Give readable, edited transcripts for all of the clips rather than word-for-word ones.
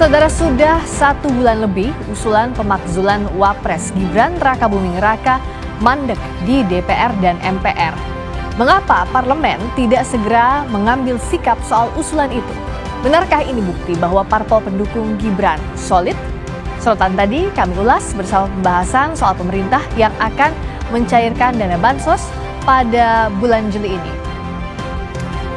Saudara, sudah 1 bulan lebih usulan pemakzulan Wapres Gibran Rakabuming Raka mandek di DPR dan MPR. Mengapa parlemen tidak segera mengambil sikap soal usulan itu? Benarkah ini bukti bahwa parpol pendukung Gibran solid? Sorotan tadi kami ulas bersama pembahasan soal pemerintah yang akan mencairkan dana bansos pada bulan Juli ini.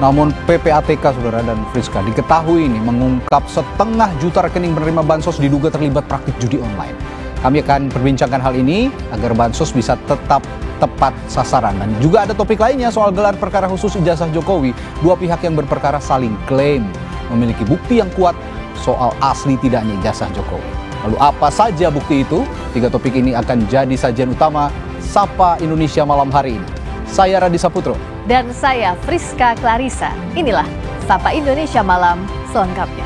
Namun PPATK, Saudara dan Friska, diketahui ini mengungkap 1,5 juta rekening penerima bansos diduga terlibat praktik judi online. Kami akan perbincangkan hal ini agar bansos bisa tetap tepat sasaran. Dan juga ada topik lainnya soal gelar perkara khusus ijazah Jokowi. Dua pihak yang berperkara saling klaim memiliki bukti yang kuat soal asli tidaknya ijazah Jokowi. Lalu apa saja bukti itu? 3 topik ini akan jadi sajian utama Sapa Indonesia malam hari ini. Saya Radi Saputro. Dan saya Friska Clarissa. Inilah Sapa Indonesia Malam selengkapnya.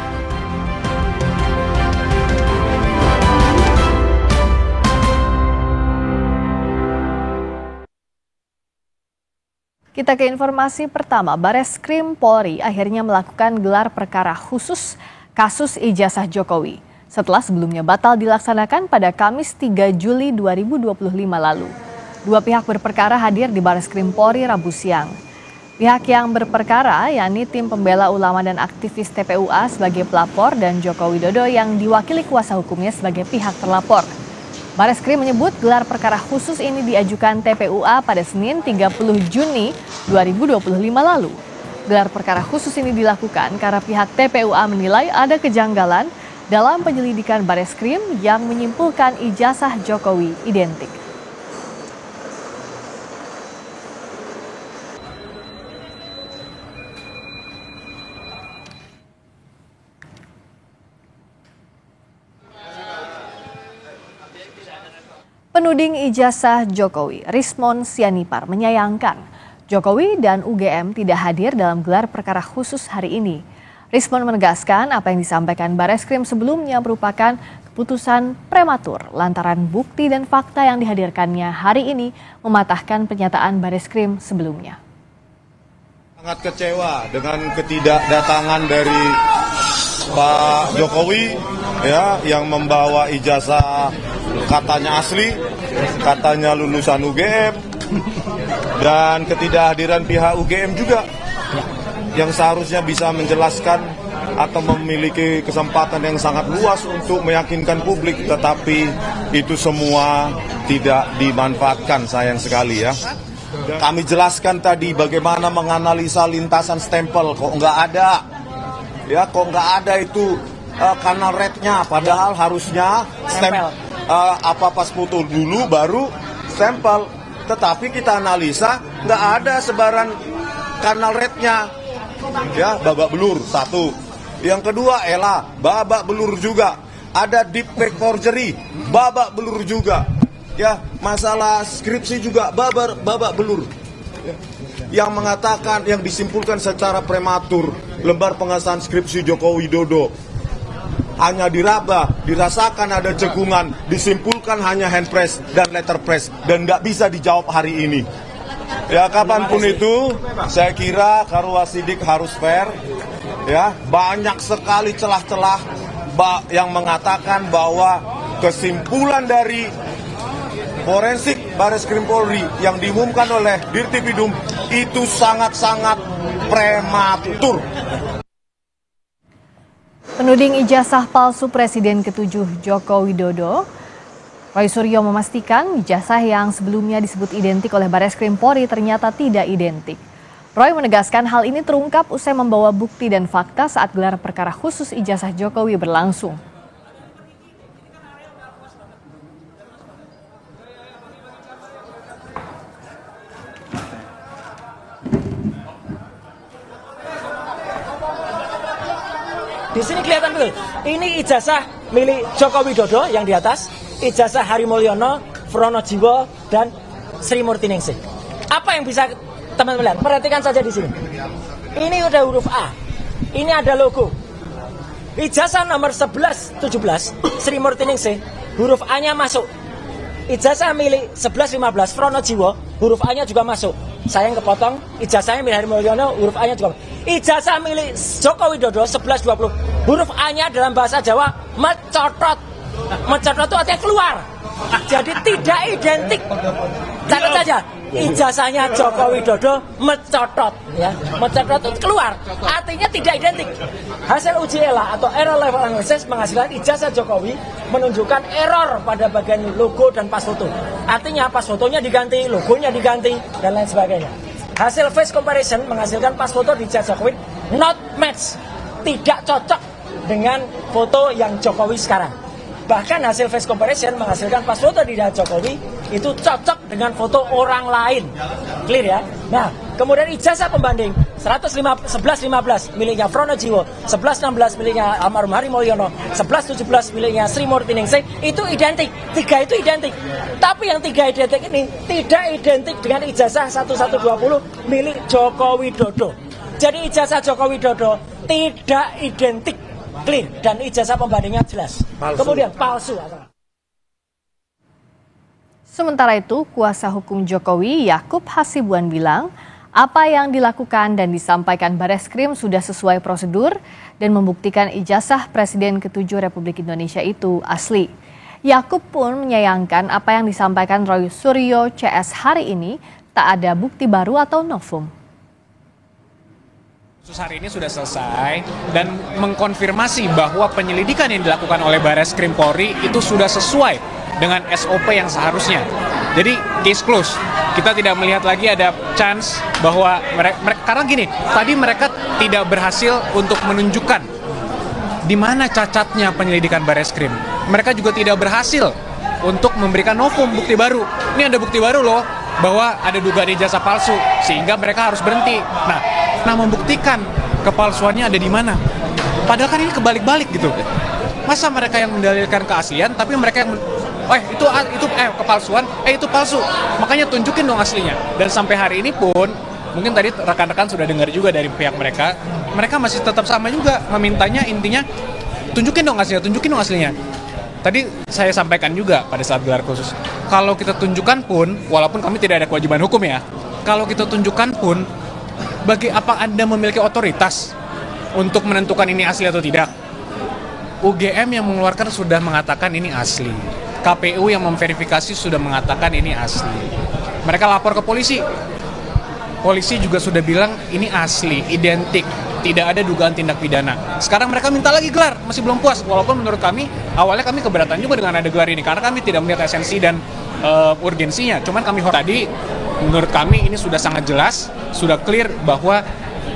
Kita ke informasi pertama. Bareskrim Polri akhirnya melakukan gelar perkara khusus kasus ijazah Jokowi setelah sebelumnya batal dilaksanakan pada Kamis 3 Juli 2025 lalu. Dua pihak berperkara hadir di Bareskrim Polri Rabu siang. Pihak yang berperkara, yakni tim pembela ulama dan aktivis TPUA sebagai pelapor dan Joko Widodo yang diwakili kuasa hukumnya sebagai pihak terlapor. Bareskrim menyebut gelar perkara khusus ini diajukan TPUA pada Senin 30 Juni 2025 lalu. Gelar perkara khusus ini dilakukan karena pihak TPUA menilai ada kejanggalan dalam penyelidikan Bareskrim yang menyimpulkan ijazah Jokowi identik. Penuding ijazah Jokowi, Rismon Sianipar, menyayangkan Jokowi dan UGM tidak hadir dalam gelar perkara khusus hari ini. Rismon menegaskan apa yang disampaikan Bareskrim sebelumnya merupakan keputusan prematur lantaran bukti dan fakta yang dihadirkannya hari ini mematahkan pernyataan Bareskrim sebelumnya. Sangat kecewa dengan ketidakdatangan dari Pak Jokowi yang membawa ijazah katanya asli, katanya lulusan UGM, dan ketidakhadiran pihak UGM juga yang seharusnya bisa menjelaskan atau memiliki kesempatan yang sangat luas untuk meyakinkan publik, tetapi itu semua tidak dimanfaatkan, sayang sekali ya. Kami jelaskan tadi bagaimana menganalisa lintasan stempel, kok nggak ada. Ya, kok nggak ada itu kanal rednya, padahal harusnya stempel pas foto dulu baru stempel. Tetapi kita analisa nggak ada sebaran kanal rednya. Ya, babak belur satu. Yang kedua, babak belur juga. Ada deep fake forgery, babak belur juga. Ya, masalah skripsi juga babak belur. Ya. Yang mengatakan, yang disimpulkan secara prematur, lembar pengesahan skripsi Joko Widodo hanya diraba, dirasakan ada cekungan, disimpulkan hanya hand press dan letter press, dan nggak bisa dijawab hari ini. Ya, kapanpun itu, saya kira Karwa Sidik harus fair. Ya, banyak sekali celah-celah yang mengatakan bahwa kesimpulan dari forensik Bareskrim Polri yang diumumkan oleh Dirtipidum itu sangat-sangat prematur. Penuding ijazah palsu Presiden ke-7 Joko Widodo, Roy Suryo memastikan ijazah yang sebelumnya disebut identik oleh Bareskrim Polri ternyata tidak identik. Roy menegaskan hal ini terungkap usai membawa bukti dan fakta saat gelar perkara khusus ijazah Jokowi berlangsung. Di sini kelihatan betul, ini ijazah milik Joko Widodo yang di atas, ijazah Hari Mulyono, Pronojiwo, dan Sri Murtiningsih. Apa yang bisa teman-teman lihat? Perhatikan saja di sini. Ini udah huruf A, ini ada logo. Ijazah nomor 11-17, Sri Murtiningsih, huruf A-nya masuk. Ijazah milik 11-15, Pronojiwo, huruf A-nya juga masuk. Sayang kepotong, ijazahnya milik Hari Mulyono, huruf A-nya juga masuk. Ijazah milik Joko Widodo 11-20 Huruf A-nya dalam bahasa Jawa mencotot. Mencotot itu artinya keluar. Jadi tidak identik. Catat saja. Ijazahnya Joko Widodo mencotot, ya. Mencotot itu keluar. Artinya tidak identik. Hasil uji ELA atau error level analysis menghasilkan ijazah Jokowi menunjukkan error pada bagian logo dan pas foto. Artinya pas fotonya diganti, logonya diganti, dan lain sebagainya. Hasil face comparison menghasilkan pas foto di ijazah Jokowi not match, tidak cocok dengan foto yang Jokowi sekarang. Bahkan hasil face comparison menghasilkan pas foto di Jokowi itu cocok dengan foto orang lain. Clear ya? Nah, kemudian ijazah pembanding 1115 miliknya Pronojiwo, 1116 miliknya almarhum Hari Mulyono, 1117 miliknya Sri Murti Ningsih itu identik. Tiga itu identik. Tapi yang tiga identik ini tidak identik dengan ijazah 1120 milik Joko Widodo. Jadi ijazah Joko Widodo tidak identik. Clear, dan ijazah pembandingnya jelas. Palsu. Kemudian palsu. Sementara itu, kuasa hukum Jokowi Yakub Hasibuan bilang apa yang dilakukan dan disampaikan Bareskrim sudah sesuai prosedur dan membuktikan ijazah Presiden ke-7 Republik Indonesia itu asli. Yakub pun menyayangkan apa yang disampaikan Roy Suryo CS hari ini tak ada bukti baru atau novum. Kasus hari ini sudah selesai dan mengkonfirmasi bahwa penyelidikan yang dilakukan oleh Bareskrim Polri itu sudah sesuai dengan SOP yang seharusnya. Jadi case close. Kita tidak melihat lagi ada chance bahwa mereka karena gini, tadi mereka tidak berhasil untuk menunjukkan di mana cacatnya penyelidikan Bareskrim. Mereka juga tidak berhasil untuk memberikan novum bukti baru. Ini ada bukti baru loh bahwa ada dugaan ijazah palsu sehingga mereka harus berhenti. Nah, membuktikan kepalsuannya ada di mana? Padahal kan ini kebalik-balik gitu. Masa mereka yang mendalilkan keaslian, tapi mereka yang itu kepalsuan, itu palsu. Makanya tunjukin dong aslinya. Dan sampai hari ini pun, mungkin tadi rekan-rekan sudah dengar juga dari pihak mereka masih tetap sama juga memintanya, intinya tunjukin dong aslinya. Tadi saya sampaikan juga pada saat gelar khusus, kalau kita tunjukkan pun, walaupun kami tidak ada kewajiban hukum ya, kalau kita tunjukkan pun, bagi apa Anda memiliki otoritas untuk menentukan ini asli atau tidak? UGM yang mengeluarkan sudah mengatakan ini asli. KPU yang memverifikasi sudah mengatakan ini asli. Mereka lapor ke polisi. Polisi juga sudah bilang ini asli, identik, tidak ada dugaan tindak pidana. Sekarang mereka minta lagi gelar, masih belum puas. Walaupun menurut kami, awalnya kami keberatan juga dengan ada gelar ini, karena kami tidak melihat esensi dan urgensinya. Cuman kami tadi, menurut kami ini sudah sangat jelas, sudah clear bahwa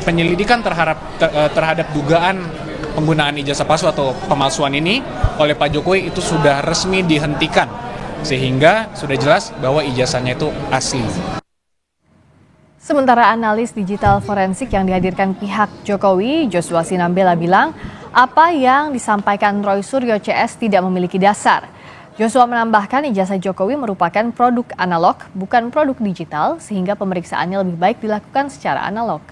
penyelidikan terhadap dugaan penggunaan ijazah palsu atau pemalsuan ini oleh Pak Jokowi itu sudah resmi dihentikan. Sehingga sudah jelas bahwa ijazahnya itu asli. Sementara analis digital forensik yang dihadirkan pihak Jokowi, Joshua Sinambela bilang, apa yang disampaikan Roy Suryo CS tidak memiliki dasar. Joshua menambahkan ijazah Jokowi merupakan produk analog, bukan produk digital, sehingga pemeriksaannya lebih baik dilakukan secara analog.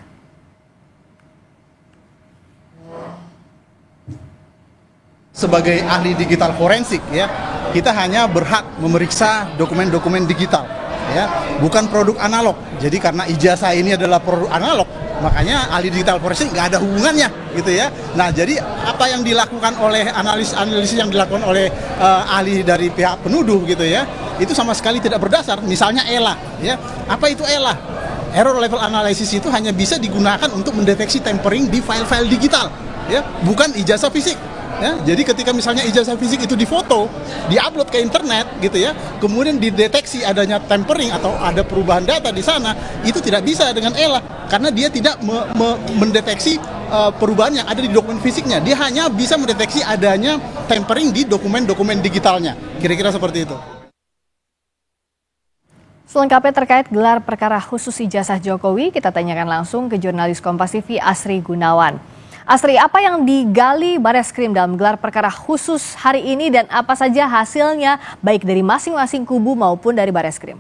Sebagai ahli digital forensik, ya, kita hanya berhak memeriksa dokumen-dokumen digital, ya, bukan produk analog. Jadi karena ijazah ini adalah produk analog, makanya ahli digital forensik nggak ada hubungannya, gitu ya. Nah, jadi apa yang dilakukan oleh analisis yang dilakukan oleh ahli dari pihak penuduh, gitu ya, itu sama sekali tidak berdasar. Misalnya ELA, ya, apa itu ELA? Error level analysis itu hanya bisa digunakan untuk mendeteksi tampering di file-file digital, ya, bukan ijazah fisik. Ya, jadi ketika misalnya ijazah fisik itu difoto, diupload ke internet gitu ya, kemudian dideteksi adanya tampering atau ada perubahan data di sana, itu tidak bisa dengan ELA karena dia tidak mendeteksi perubahan yang ada di dokumen fisiknya. Dia hanya bisa mendeteksi adanya tampering di dokumen-dokumen digitalnya. Kira-kira seperti itu. Selengkapnya terkait gelar perkara khusus ijazah Jokowi, kita tanyakan langsung ke jurnalis Kompas TV Asri Gunawan. Asri, apa yang digali Bareskrim dalam gelar perkara khusus hari ini dan apa saja hasilnya baik dari masing-masing kubu maupun dari Bareskrim?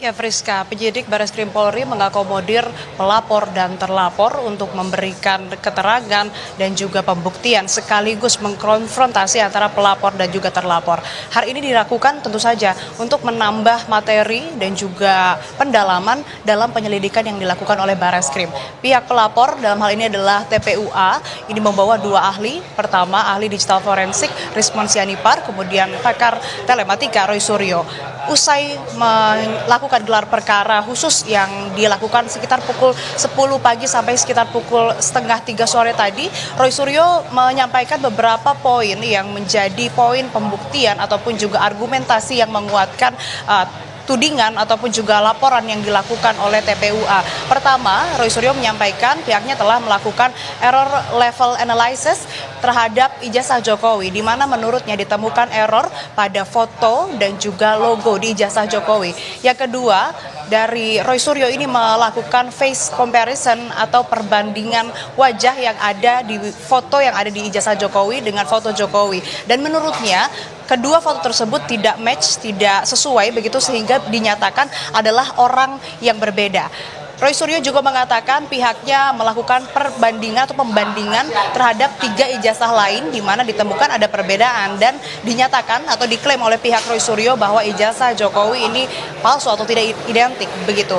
Ya Friska, penyidik Bareskrim Polri mengakomodir pelapor dan terlapor untuk memberikan keterangan dan juga pembuktian sekaligus mengkonfrontasi antara pelapor dan juga terlapor. Hal ini dilakukan tentu saja untuk menambah materi dan juga pendalaman dalam penyelidikan yang dilakukan oleh Bareskrim. Pihak pelapor dalam hal ini adalah TPUA, ini membawa 2 ahli. Pertama, ahli digital forensik Rismon Sianipar, kemudian pakar telematika Roy Suryo. Usai melakukan gelar perkara khusus yang dilakukan sekitar pukul 10 pagi sampai sekitar pukul setengah 3 sore tadi, Roy Suryo menyampaikan beberapa poin yang menjadi poin pembuktian ataupun juga argumentasi yang menguatkan tudingan ataupun juga laporan yang dilakukan oleh TPUA. Pertama, Roy Suryo menyampaikan pihaknya telah melakukan error level analysis terhadap ijazah Jokowi, di mana menurutnya ditemukan error pada foto dan juga logo di ijazah Jokowi. Yang kedua, dari Roy Suryo ini melakukan face comparison atau perbandingan wajah yang ada di foto yang ada di ijazah Jokowi dengan foto Jokowi. Dan menurutnya kedua foto tersebut tidak match, tidak sesuai begitu sehingga dinyatakan adalah orang yang berbeda. Roy Suryo juga mengatakan pihaknya melakukan perbandingan atau pembandingan terhadap 3 ijazah lain di mana ditemukan ada perbedaan dan dinyatakan atau diklaim oleh pihak Roy Suryo bahwa ijazah Jokowi ini palsu atau tidak identik begitu.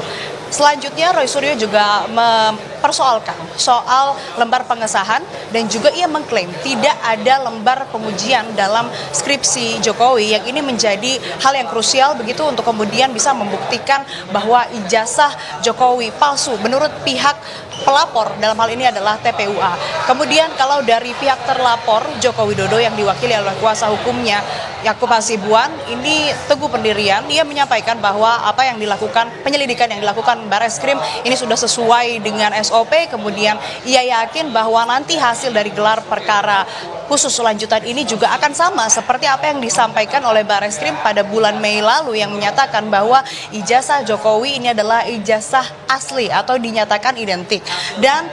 Selanjutnya Roy Suryo juga mempersoalkan soal lembar pengesahan dan juga ia mengklaim tidak ada lembar pengujian dalam skripsi Jokowi yang ini menjadi hal yang krusial begitu untuk kemudian bisa membuktikan bahwa ijazah Jokowi palsu menurut pihak pelapor dalam hal ini adalah TPUA. Kemudian kalau dari pihak terlapor Joko Widodo yang diwakili oleh kuasa hukumnya Yakub Hasibuan, ini teguh pendirian. Ia menyampaikan bahwa apa yang dilakukan, penyelidikan yang dilakukan Bareskrim ini sudah sesuai dengan SOP. Kemudian ia yakin bahwa nanti hasil dari gelar perkara khusus lanjutan ini juga akan sama seperti apa yang disampaikan oleh Bareskrim pada bulan Mei lalu yang menyatakan bahwa ijazah Jokowi ini adalah ijazah asli atau dinyatakan identik. Dan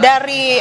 dari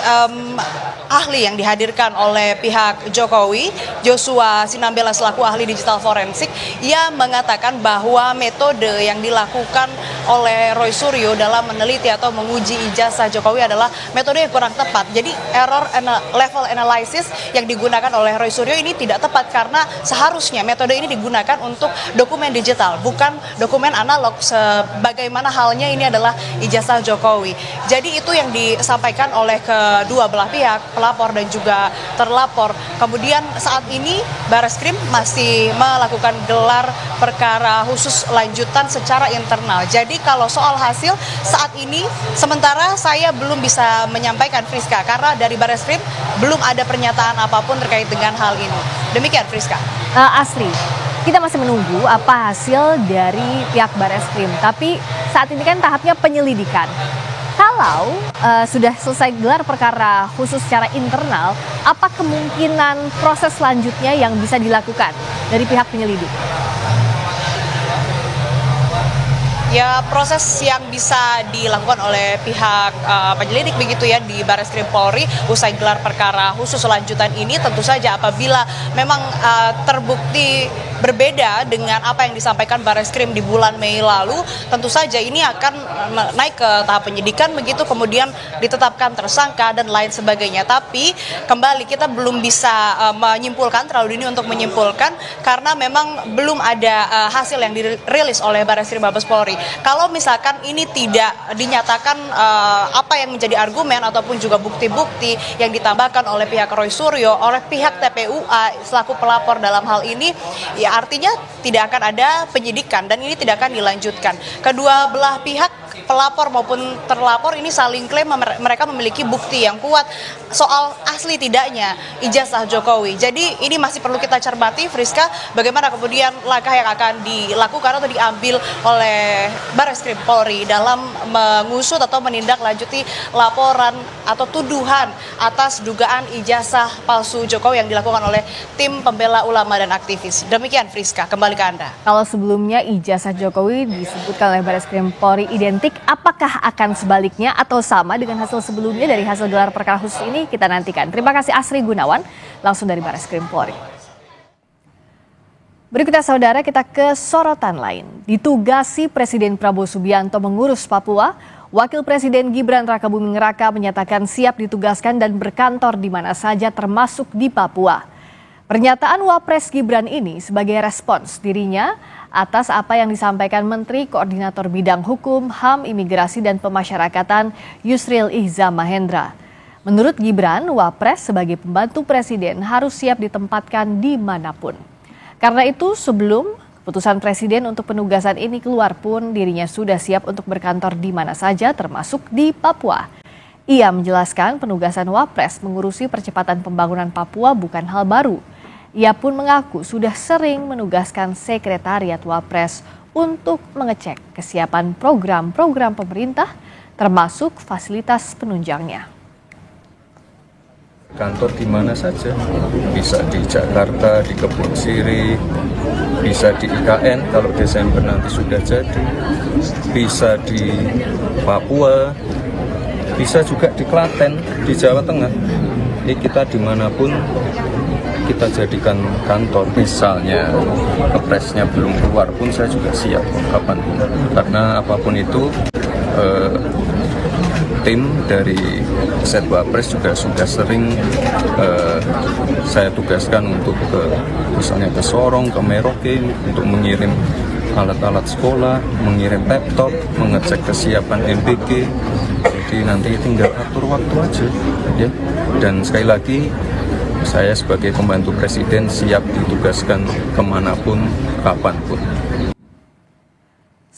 ahli yang dihadirkan oleh pihak Jokowi, Joshua Sinambela selaku ahli digital forensik, ia mengatakan bahwa metode yang dilakukan oleh Roy Suryo dalam meneliti atau menguji ijazah Jokowi adalah metode yang kurang tepat. Jadi error level analysis yang digunakan oleh Roy Suryo ini tidak tepat karena seharusnya metode ini digunakan untuk dokumen digital, bukan dokumen analog sebagaimana halnya ini adalah ijazah Jokowi. Jadi itu yang disampaikan oleh kedua belah pihak, pelapor dan juga terlapor. Kemudian saat ini Bareskrim masih melakukan gelar perkara khusus lanjutan secara internal. Jadi kalau soal hasil saat ini sementara saya belum bisa menyampaikan, Friska, karena dari Bareskrim belum ada pernyataan apapun terkait dengan hal ini. Demikian, Friska. Asri, kita masih menunggu apa hasil dari pihak Bareskrim. Tapi saat ini kan tahapnya penyelidikan. Kalau sudah selesai gelar perkara khusus secara internal, apa kemungkinan proses selanjutnya yang bisa dilakukan dari pihak penyelidik? Ya, proses yang bisa dilakukan oleh pihak penyelidik begitu ya di Bareskrim Polri usai gelar perkara khusus lanjutan ini tentu saja apabila memang terbukti berbeda dengan apa yang disampaikan Bareskrim di bulan Mei lalu, tentu saja ini akan naik ke tahap penyidikan begitu, kemudian ditetapkan tersangka dan lain sebagainya. Tapi kembali kita belum bisa menyimpulkan, terlalu dini untuk menyimpulkan karena memang belum ada hasil yang dirilis oleh Bareskrim Mabes Polri. Kalau misalkan ini tidak dinyatakan apa yang menjadi argumen ataupun juga bukti-bukti yang ditambahkan oleh pihak Roy Suryo, oleh pihak TPUA selaku pelapor dalam hal ini, ya artinya tidak akan ada penyidikan dan ini tidak akan dilanjutkan. Kedua belah pihak, pelapor maupun terlapor ini saling klaim mereka memiliki bukti yang kuat soal asli tidaknya ijazah Jokowi. Jadi ini masih perlu kita cermati, Friska, bagaimana kemudian langkah yang akan dilakukan atau diambil oleh Bareskrim Polri dalam mengusut atau menindaklanjuti laporan atau tuduhan atas dugaan ijazah palsu Jokowi yang dilakukan oleh tim pembela ulama dan aktivis. Demikian, Friska, kembali ke Anda. Kalau sebelumnya ijazah Jokowi disebutkan oleh Bareskrim Polri identik, apakah akan sebaliknya atau sama dengan hasil sebelumnya dari hasil gelar perkara khusus ini? Kita nantikan. Terima kasih Asri Gunawan langsung dari Bareskrim Polri. Berikutnya saudara, kita ke sorotan lain. Ditugasi Presiden Prabowo Subianto mengurus Papua, Wakil Presiden Gibran Rakabuming Raka menyatakan siap ditugaskan dan berkantor di mana saja termasuk di Papua. Pernyataan Wapres Gibran ini sebagai respons dirinya atas apa yang disampaikan Menteri Koordinator Bidang Hukum, HAM, Imigrasi dan Pemasyarakatan Yusril Iza Mahendra. Menurut Gibran, Wapres sebagai pembantu Presiden harus siap ditempatkan dimanapun. Karena itu sebelum keputusan Presiden untuk penugasan ini keluar pun dirinya sudah siap untuk berkantor di mana saja termasuk di Papua. Ia menjelaskan penugasan Wapres mengurusi percepatan pembangunan Papua bukan hal baru. Ia pun mengaku sudah sering menugaskan Sekretariat Wapres untuk mengecek kesiapan program-program pemerintah termasuk fasilitas penunjangnya. Kantor di mana saja, bisa di Jakarta, di Kebun Sirih, bisa di IKN kalau Desember nanti sudah jadi, bisa di Papua, bisa juga di Klaten, di Jawa Tengah. Jadi kita dimanapun kita jadikan kantor. Misalnya kepresnya belum keluar pun saya juga siap kapanpun, karena apapun itu tim dari Setwapres juga sudah sering saya tugaskan untuk misalnya ke Sorong, ke Merauke untuk mengirim alat-alat sekolah, mengirim laptop, mengecek kesiapan MBG. Jadi nanti tinggal atur waktu aja ya. Dan sekali lagi saya sebagai pembantu Presiden siap ditugaskan kemanapun, kapanpun.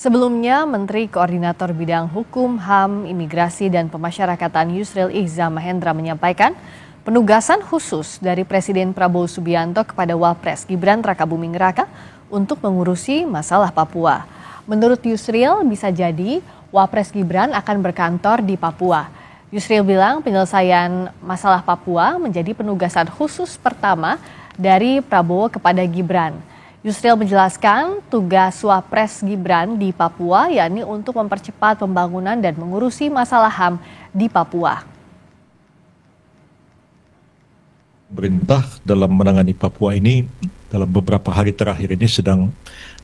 Sebelumnya, Menteri Koordinator Bidang Hukum, HAM, Imigrasi dan Pemasyarakatan Yusril Iza Mahendra menyampaikan penugasan khusus dari Presiden Prabowo Subianto kepada Wapres Gibran Rakabuming Raka untuk mengurusi masalah Papua. Menurut Yusril, bisa jadi Wapres Gibran akan berkantor di Papua. Yusril bilang penyelesaian masalah Papua menjadi penugasan khusus pertama dari Prabowo kepada Gibran. Yusril menjelaskan tugas Wapres Gibran di Papua yakni untuk mempercepat pembangunan dan mengurusi masalah HAM di Papua. Pemerintah dalam menangani Papua ini dalam beberapa hari terakhir ini sedang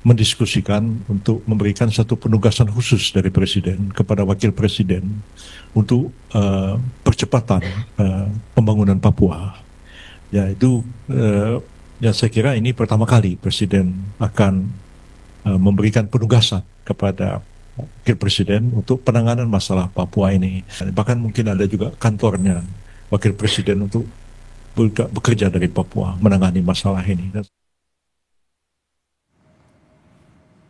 mendiskusikan untuk memberikan satu penugasan khusus dari Presiden kepada Wakil Presiden untuk percepatan pembangunan Papua. Ya itu ya saya kira ini pertama kali Presiden akan memberikan penugasan kepada Wakil Presiden untuk penanganan masalah Papua ini. Bahkan mungkin ada juga kantornya Wakil Presiden untuk bekerja dari Papua menangani masalah ini.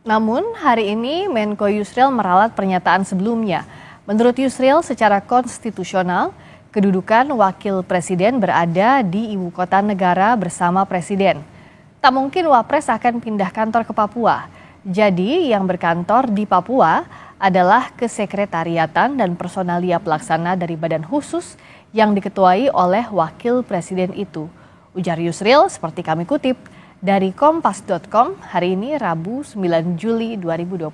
Namun hari ini Menko Yusril meralat pernyataan sebelumnya. Menurut Yusril secara konstitusional, kedudukan Wakil Presiden berada di ibu kota negara bersama Presiden. Tak mungkin Wapres akan pindah kantor ke Papua. Jadi yang berkantor di Papua adalah Kesekretariatan dan personalia pelaksana dari badan khusus yang diketuai oleh Wakil Presiden itu. Ujar Yusril seperti kami kutip dari kompas.com hari ini Rabu 9 Juli 2025.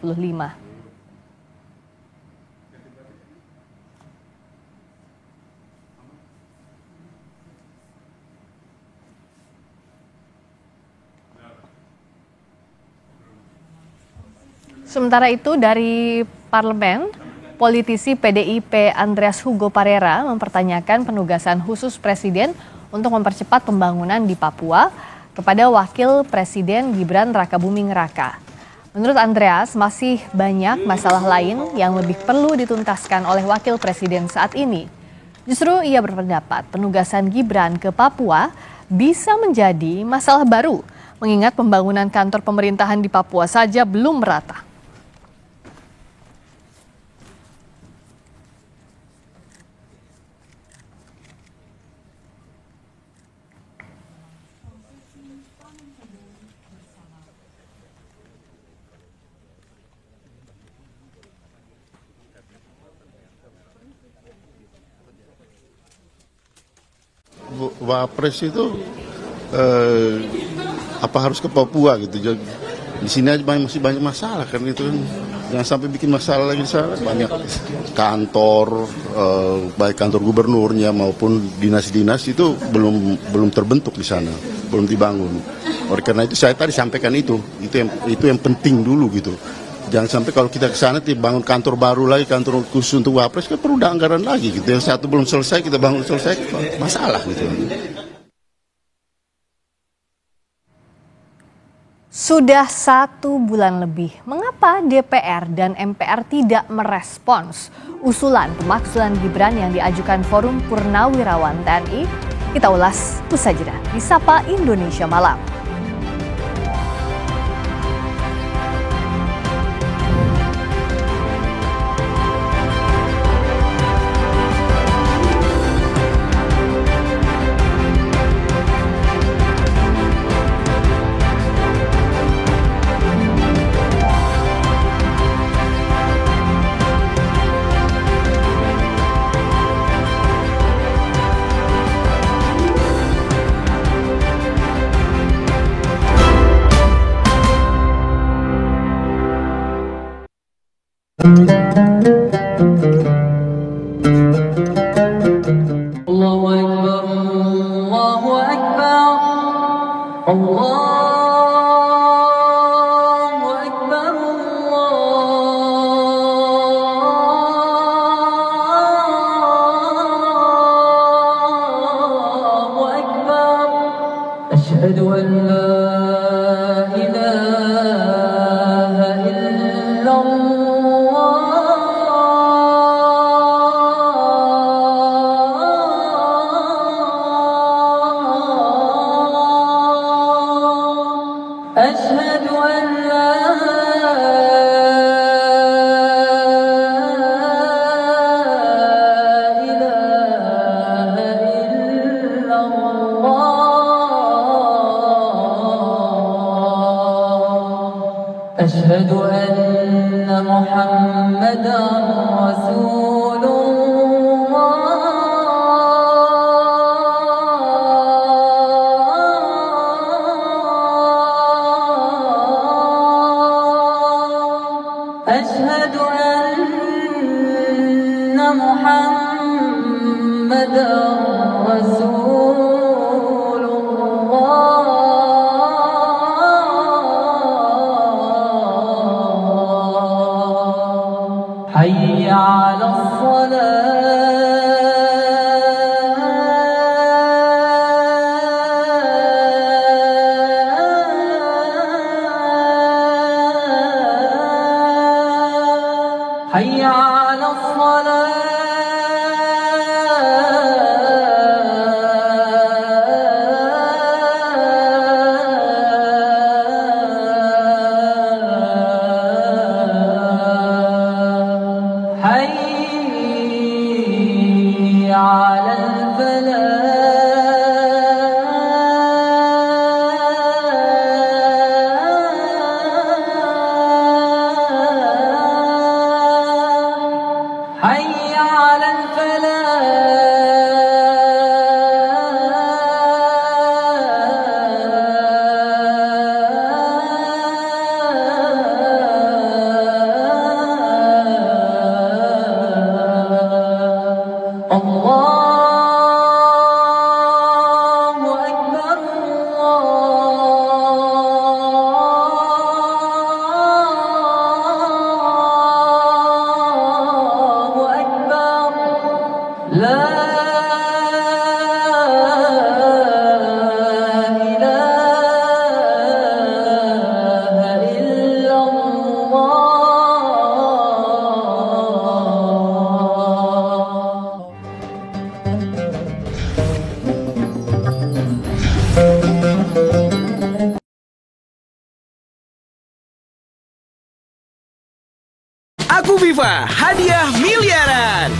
Sementara itu dari Parlemen, politisi PDIP Andreas Hugo Parera mempertanyakan penugasan khusus Presiden untuk mempercepat pembangunan di Papua kepada Wakil Presiden Gibran Rakabuming Raka. Menurut Andreas, masih banyak masalah lain yang lebih perlu dituntaskan oleh Wakil Presiden saat ini. Justru ia berpendapat penugasan Gibran ke Papua bisa menjadi masalah baru, mengingat pembangunan kantor pemerintahan di Papua saja belum merata. Wapres itu apa harus ke Papua gitu? Di sini aja masih banyak masalah kan itu kan. Jangan sampai bikin masalah lagi di sana. Banyak kantor, baik kantor gubernurnya maupun dinas-dinas itu belum terbentuk di sana, belum dibangun. Oleh karena itu saya tadi sampaikan itu yang penting dulu gitu. Jangan sampai kalau kita ke sana bangun kantor baru lagi, kantor khusus untuk Wapres, kan perlu anggaran lagi gitu. Yang satu belum selesai, kita bangun selesai, masalah gitu. Sudah 1 bulan lebih, mengapa DPR dan MPR tidak merespons usulan pemakzulan Gibran yang diajukan Forum Purnawirawan TNI? Kita ulas usai jeda di Sapa Indonesia Malam. Allahu Akbar, Allahu Akbar, Allahu Akbar, Allahu Akbar. Asyhadu an la ilaha illallah. أشهد أن لا إله إلا الله أشهد أن محمدا رسول أشهد أن محمدا رسول الله حي على الصلاة حي على الصلاة حي على الفلاح حي على الفلاح الله أكبر الله أكبر لا إله إلا الله Aku Viva, hadiah miliaran.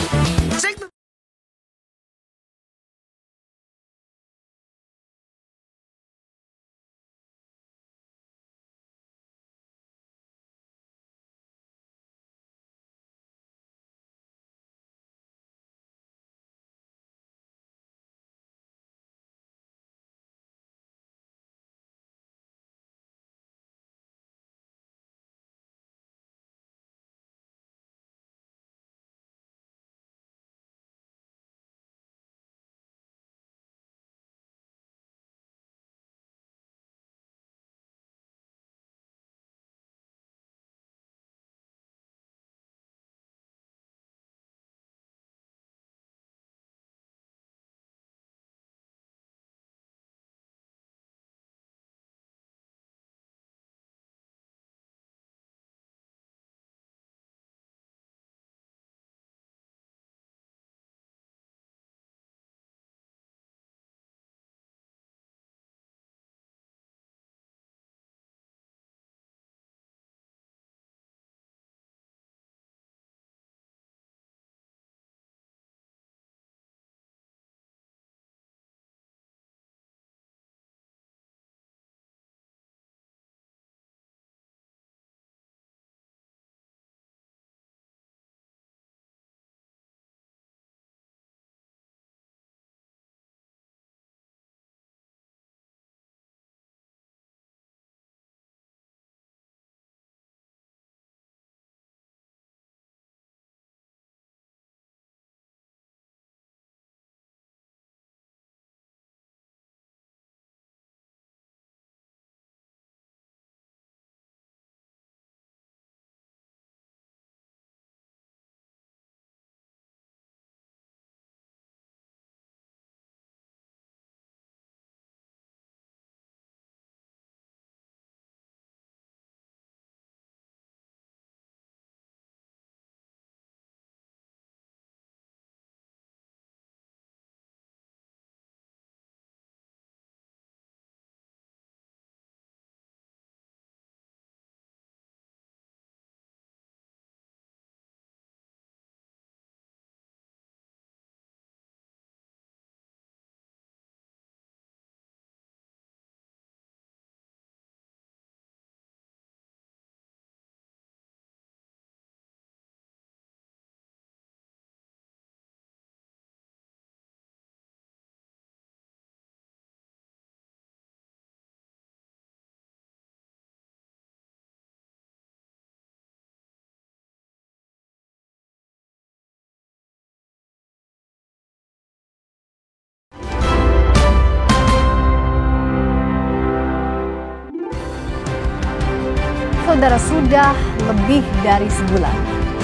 Saudara, sudah lebih dari sebulan,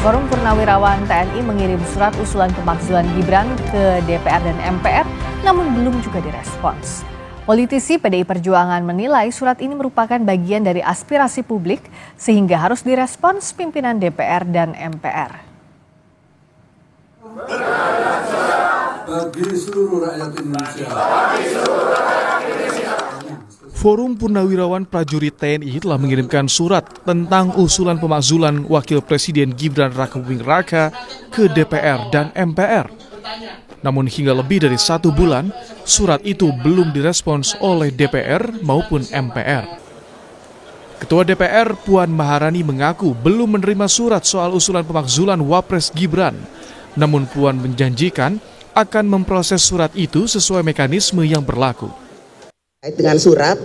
Forum Purnawirawan TNI mengirim surat usulan pemakzulan Gibran ke DPR dan MPR, namun belum juga direspons. Politisi PDI Perjuangan menilai surat ini merupakan bagian dari aspirasi publik sehingga harus direspons pimpinan DPR dan MPR. Bagi seluruh rakyat Indonesia. Forum Purnawirawan Prajurit TNI telah mengirimkan surat tentang usulan pemakzulan Wakil Presiden Gibran Rakebuming Raka ke DPR dan MPR. Namun hingga lebih dari 1 bulan, surat itu belum direspons oleh DPR maupun MPR. Ketua DPR Puan Maharani mengaku belum menerima surat soal usulan pemakzulan Wapres Gibran. Namun Puan menjanjikan akan memproses surat itu sesuai mekanisme yang berlaku. Dengan surat,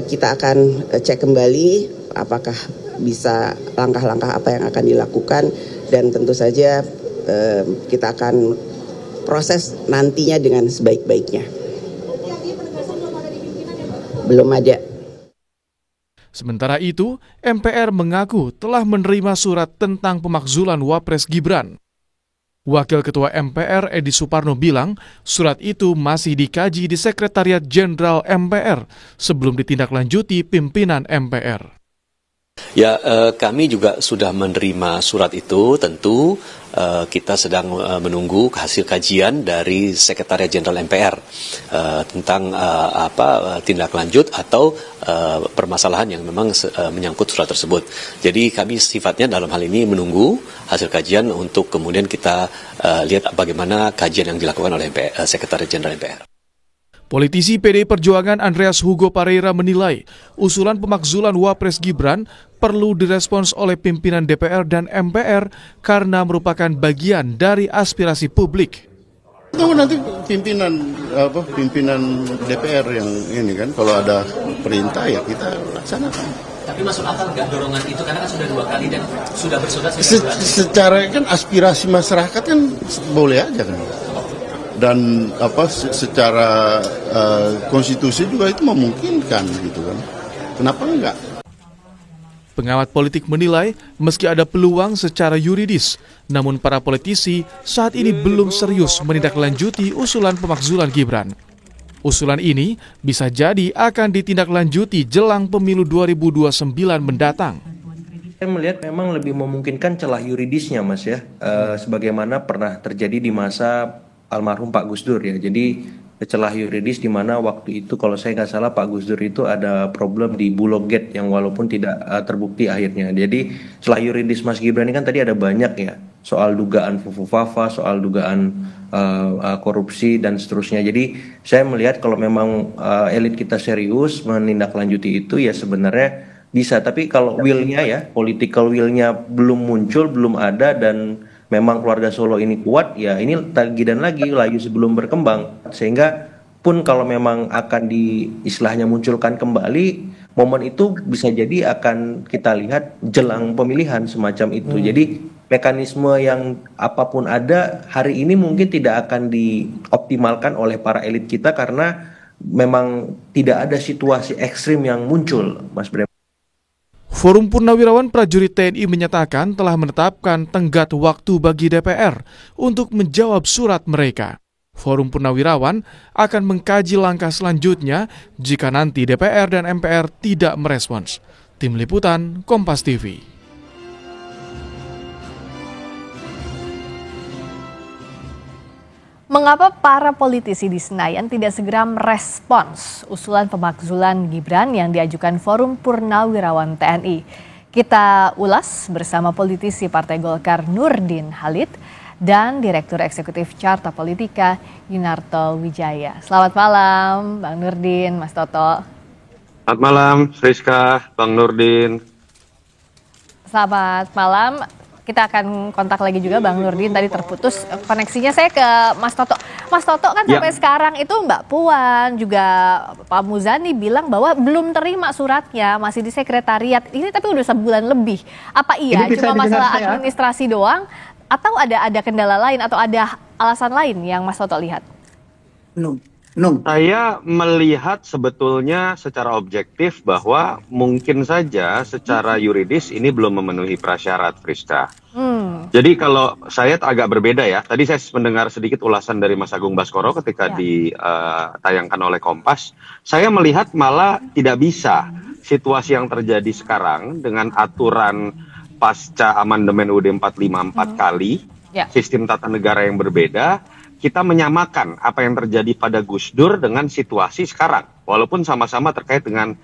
kita akan cek kembali apakah bisa langkah-langkah apa yang akan dilakukan, dan tentu saja kita akan proses nantinya dengan sebaik-baiknya. Belum ada. Sementara itu, MPR mengaku telah menerima surat tentang pemakzulan Wapres Gibran. Wakil Ketua MPR Edi Suparno bilang surat itu masih dikaji di Sekretariat Jenderal MPR sebelum ditindaklanjuti pimpinan MPR. Ya, kami juga sudah menerima surat itu. Tentu kita sedang menunggu hasil kajian dari Sekretariat Jenderal MPR tentang tindak lanjut atau permasalahan yang memang menyangkut surat tersebut. Jadi kami sifatnya dalam hal ini menunggu hasil kajian untuk kemudian kita lihat bagaimana kajian yang dilakukan oleh Sekretariat Jenderal MPR. Politisi PDI Perjuangan Andreas Hugo Pareira menilai usulan pemakzulan Wapres Gibran perlu direspons oleh pimpinan DPR dan MPR karena merupakan bagian dari aspirasi publik. Tunggu nanti pimpinan DPR yang ini kan, kalau ada perintah ya kita laksanakan. Tapi masuk akal nggak dorongan itu, karena kan sudah 2 kali dan sudah bersurat. Secara kan aspirasi masyarakat kan boleh aja kan. Dan secara konstitusi juga itu memungkinkan gitu kan. Kenapa enggak? Pengamat politik menilai meski ada peluang secara yuridis, namun para politisi saat ini belum serius menindaklanjuti usulan pemakzulan Gibran. Usulan ini bisa jadi akan ditindaklanjuti jelang pemilu 2029 mendatang. Saya melihat memang lebih memungkinkan celah yuridisnya, Mas ya, sebagaimana pernah terjadi di masa almarhum Pak Gus Dur ya. Jadi celah yuridis di mana waktu itu kalau saya nggak salah Pak Gus Dur itu ada problem di Bulog Gate yang walaupun tidak terbukti akhirnya. Jadi celah yuridis Mas Gibran ini kan tadi ada banyak ya, soal dugaan fufu-fafa, soal dugaan korupsi dan seterusnya. Jadi saya melihat kalau memang elit kita serius menindaklanjuti itu ya sebenarnya bisa. Tapi kalau will-nya ya, political will-nya belum muncul, belum ada, dan memang keluarga Solo ini kuat, ya ini lagi dan lagi layu sebelum berkembang. Sehingga pun kalau memang akan istilahnya munculkan kembali, momen itu bisa jadi akan kita lihat jelang pemilihan semacam itu. Jadi mekanisme yang apapun ada hari ini mungkin tidak akan dioptimalkan oleh para elit kita karena memang tidak ada situasi ekstrim yang muncul, Mas Bram. Forum Purnawirawan Prajurit TNI menyatakan telah menetapkan tenggat waktu bagi DPR untuk menjawab surat mereka. Forum Purnawirawan akan mengkaji langkah selanjutnya jika nanti DPR dan MPR tidak merespons. Tim Liputan, Kompas TV. Mengapa para politisi di Senayan tidak segera merespons usulan pemakzulan Gibran yang diajukan Forum Purnawirawan TNI? Kita ulas bersama politisi Partai Golkar Nurdin Halid dan Direktur Eksekutif Carta Politika Yunarto Wijaya. Selamat malam Bang Nurdin, Mas Toto. Selamat malam Friska, Bang Nurdin. Selamat malam. Kita akan kontak lagi juga Bang Nurdin, tadi terputus koneksinya. Saya ke Mas Toto. Mas Toto kan sampai sekarang itu Mbak Puan juga Pak Muzani bilang bahwa belum terima suratnya, masih di sekretariat. Ini tapi udah sebulan lebih. Apa iya cuma masalah administrasi doang atau ada kendala lain atau ada alasan lain yang Mas Toto lihat? Saya melihat sebetulnya secara objektif bahwa mungkin saja secara yuridis ini belum memenuhi prasyarat, Friska. Jadi kalau saya agak berbeda ya. Tadi saya mendengar sedikit ulasan dari Mas Agung Baskoro ketika ditayangkan oleh Kompas. Saya melihat malah tidak bisa situasi yang terjadi sekarang dengan aturan pasca amandemen UUD 45 4 kali, sistem tata negara yang berbeda, kita menyamakan apa yang terjadi pada Gus Dur dengan situasi sekarang, walaupun sama-sama terkait dengan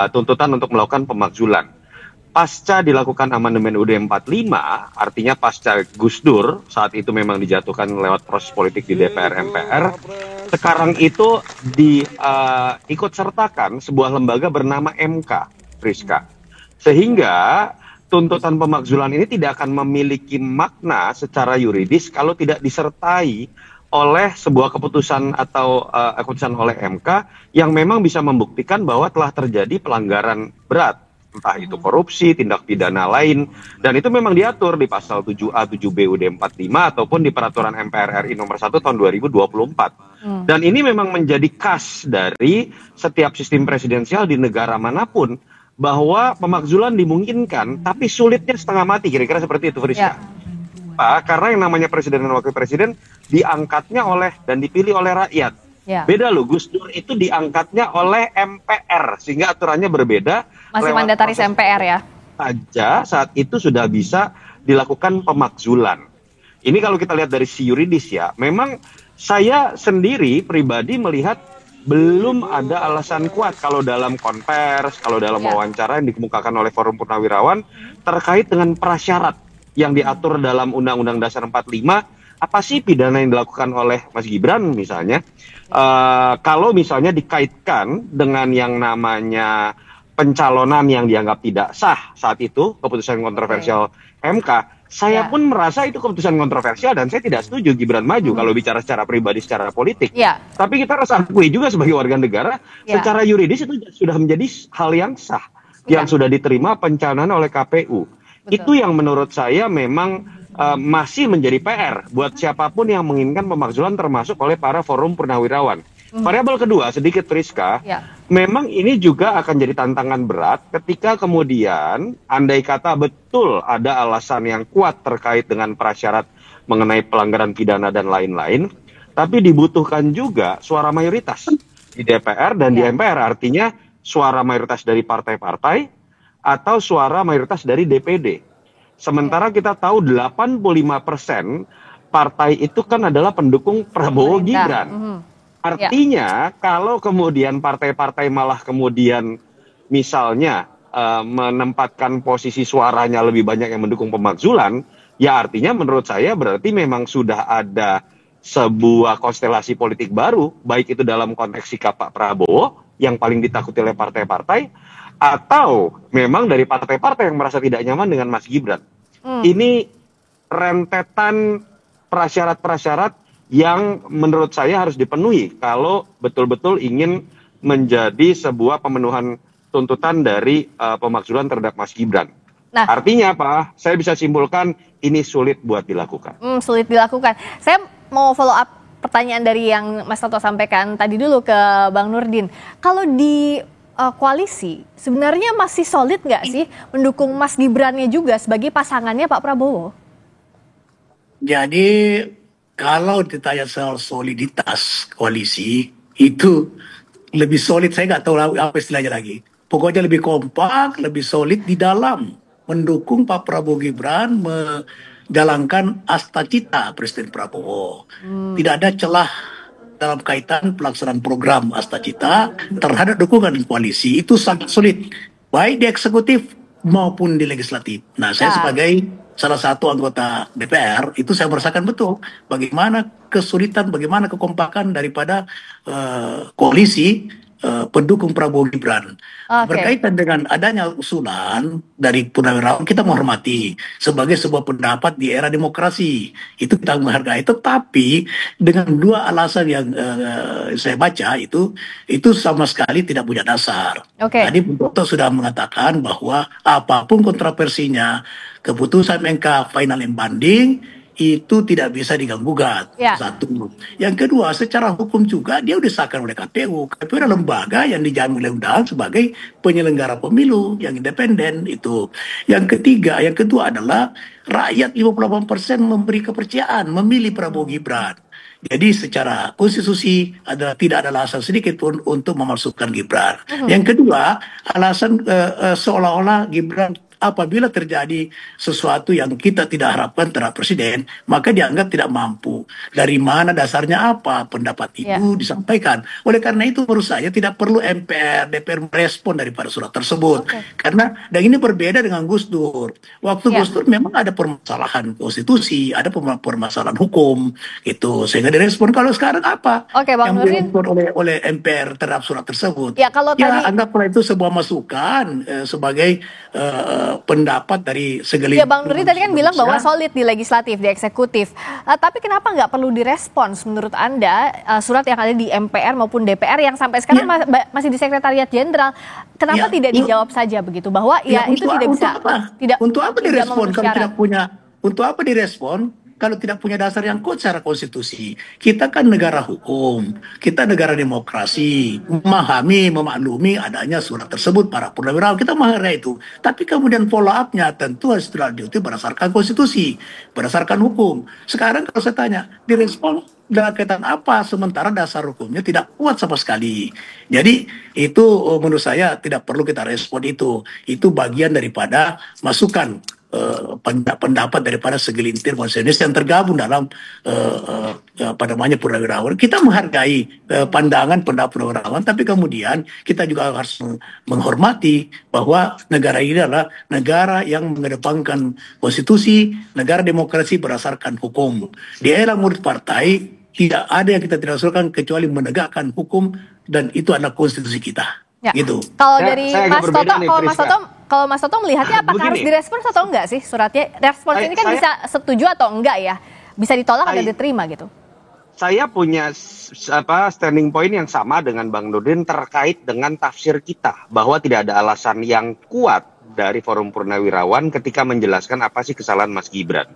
tuntutan untuk melakukan pemakzulan. Pasca dilakukan amandemen UUD 45, artinya pasca Gus Dur, saat itu memang dijatuhkan lewat proses politik di DPR MPR, sekarang itu diikut sertakan sebuah lembaga bernama MK, Friska. Sehingga tuntutan pemakzulan ini tidak akan memiliki makna secara yuridis kalau tidak disertai oleh sebuah keputusan atau keputusan oleh MK yang memang bisa membuktikan bahwa telah terjadi pelanggaran berat, entah itu korupsi, tindak pidana lain, dan itu memang diatur di pasal 7A, 7B UUD 45 ataupun di peraturan MPR RI nomor 1 tahun 2024. Dan ini memang menjadi khas dari setiap sistem presidensial di negara manapun, bahwa pemakzulan dimungkinkan, tapi sulitnya setengah mati, kira-kira seperti itu, Friska. Karena yang namanya presiden dan wakil presiden diangkatnya oleh dan dipilih oleh rakyat. Beda loh, Gus Dur itu diangkatnya oleh MPR, sehingga aturannya berbeda. Masih mandataris MPR ya? Saja saat itu sudah bisa dilakukan pemakzulan. Ini kalau kita lihat dari si yuridis ya, memang saya sendiri pribadi melihat belum ada alasan kuat kalau dalam konvers, kalau dalam wawancara yang dikemukakan oleh Forum Purnawirawan terkait dengan prasyarat yang diatur dalam Undang-Undang Dasar 45. Apa sih pidana yang dilakukan oleh Mas Gibran misalnya? Kalau misalnya dikaitkan dengan yang namanya pencalonan yang dianggap tidak sah saat itu, keputusan kontroversial MK, saya pun merasa itu keputusan kontroversial dan saya tidak setuju Gibran maju kalau bicara secara pribadi, secara politik. Tapi kita harus akui juga sebagai warga negara, secara yuridis itu sudah menjadi hal yang sah, yang sudah diterima pencalonan oleh KPU. Itu yang menurut saya memang masih menjadi PR buat siapapun yang menginginkan pemakzulan, termasuk oleh para Forum Purnawirawan. Variabel kedua, sedikit Friska, memang ini juga akan jadi tantangan berat ketika kemudian andai kata betul ada alasan yang kuat terkait dengan prasyarat mengenai pelanggaran pidana dan lain-lain, tapi dibutuhkan juga suara mayoritas di DPR dan di MPR, artinya suara mayoritas dari partai-partai atau suara mayoritas dari DPD. Sementara kita tahu 85% partai itu kan adalah pendukung Prabowo Gibran. Artinya kalau kemudian partai-partai malah kemudian misalnya menempatkan posisi suaranya lebih banyak yang mendukung pemakzulan, ya artinya menurut saya berarti memang sudah ada sebuah konstelasi politik baru, baik itu dalam konteks sikap Pak Prabowo yang paling ditakuti oleh partai-partai, atau memang dari partai-partai yang merasa tidak nyaman dengan Mas Gibran. Ini rentetan prasyarat-prasyarat yang menurut saya harus dipenuhi kalau betul-betul ingin menjadi sebuah pemenuhan tuntutan dari pemakzulan terhadap Mas Gibran. Artinya apa? Saya bisa simpulkan ini sulit buat dilakukan. Sulit dilakukan. Saya mau follow up pertanyaan dari yang Mas Toto sampaikan tadi dulu ke Bang Nurdin. Kalau di koalisi sebenarnya masih solid nggak sih mendukung Mas Gibrannya juga sebagai pasangannya Pak Prabowo? Jadi kalau ditanya soal soliditas koalisi, itu lebih solid, saya nggak tahu apa istilahnya lagi. Pokoknya lebih kompak, lebih solid di dalam mendukung Pak Prabowo Gibran menjalankan asta cita Presiden Prabowo. Tidak ada celah dalam kaitan pelaksanaan program asta cita terhadap dukungan koalisi, itu sangat sulit, baik di eksekutif maupun di legislatif. Nah, saya sebagai salah satu anggota DPR itu saya merasakan betul bagaimana kesulitan, bagaimana kekompakan daripada koalisi pendukung Prabowo Gibran. Berkaitan dengan adanya usulan dari Purnawirawan, kita menghormati sebagai sebuah pendapat di era demokrasi, itu kita menghargai. Tetapi dengan dua alasan yang saya baca itu sama sekali tidak punya dasar. Tadi Bung Toto sudah mengatakan bahwa apapun kontroversinya, keputusan MK final and banding itu tidak bisa diganggu-gugat. Ya. Satu. Yang kedua, secara hukum juga dia disahkan oleh KPU. KPU adalah lembaga yang dijamin oleh undang sebagai penyelenggara pemilu yang independen itu. Yang ketiga, yang kedua adalah rakyat 58% memberi kepercayaan memilih Prabowo Gibran. Jadi secara konstitusi adalah tidak ada alasan sedikit pun untuk memasukkan Gibran. Yang kedua, alasan seolah-olah Gibran apabila terjadi sesuatu yang kita tidak harapkan terhadap presiden, maka dianggap tidak mampu. Dari mana dasarnya apa pendapat itu disampaikan. Oleh karena itu menurut saya tidak perlu MPR, DPR merespon daripada surat tersebut. Karena dan ini berbeda dengan Gus Dur. Waktu Gus Dur memang ada permasalahan konstitusi, ada permasalahan hukum gitu, sehingga direspon. Kalau sekarang apa? Bang yang Nurdin. direspon oleh MPR terhadap surat tersebut. Ya, kalau tadi anggaplah itu sebuah masukan sebagai pendapat dari segelintir. Ya, Bang Nurdin tadi kan bilang bahwa solid di legislatif, di eksekutif. Tapi kenapa nggak perlu direspons menurut Anda surat yang ada di MPR maupun DPR yang sampai sekarang masih di Sekretariat Jenderal? Kenapa tidak dijawab saja begitu bahwa itu tidak bisa? Untuk apa direspon kalau tidak punya? Untuk apa direspon? Kalau tidak punya dasar yang kuat secara konstitusi. Kita kan negara hukum, kita negara demokrasi, memahami, memaklumi adanya surat tersebut para purnawirawan, kita menghargai itu. Tapi kemudian follow up-nya tentu harus dilanjuti berdasarkan konstitusi, berdasarkan hukum. Sekarang kalau saya tanya, direspon dengan kaitan apa sementara dasar hukumnya tidak kuat sama sekali. Jadi itu menurut saya tidak perlu kita respon itu. Itu bagian daripada masukan pendapat daripada segelintir konstitusionalis yang tergabung dalam purnawirawan. Kita menghargai pandangan pendapat purnawirawan, tapi kemudian kita juga harus menghormati bahwa negara ini adalah negara yang mengedepankan konstitusi, negara demokrasi berdasarkan hukum. Di era murid partai tidak ada yang kita tidak usulkan kecuali menegakkan hukum, dan itu adalah konstitusi kita. Gitu. Kalau dari Mas Toto melihatnya apakah harus direspons atau enggak sih suratnya? Respons ini kan bisa setuju atau enggak ya? Bisa ditolak atau diterima gitu? Saya punya standing point yang sama dengan Bang Nurdin terkait dengan tafsir kita bahwa tidak ada alasan yang kuat dari Forum Purnawirawan ketika menjelaskan apa sih kesalahan Mas Gibran.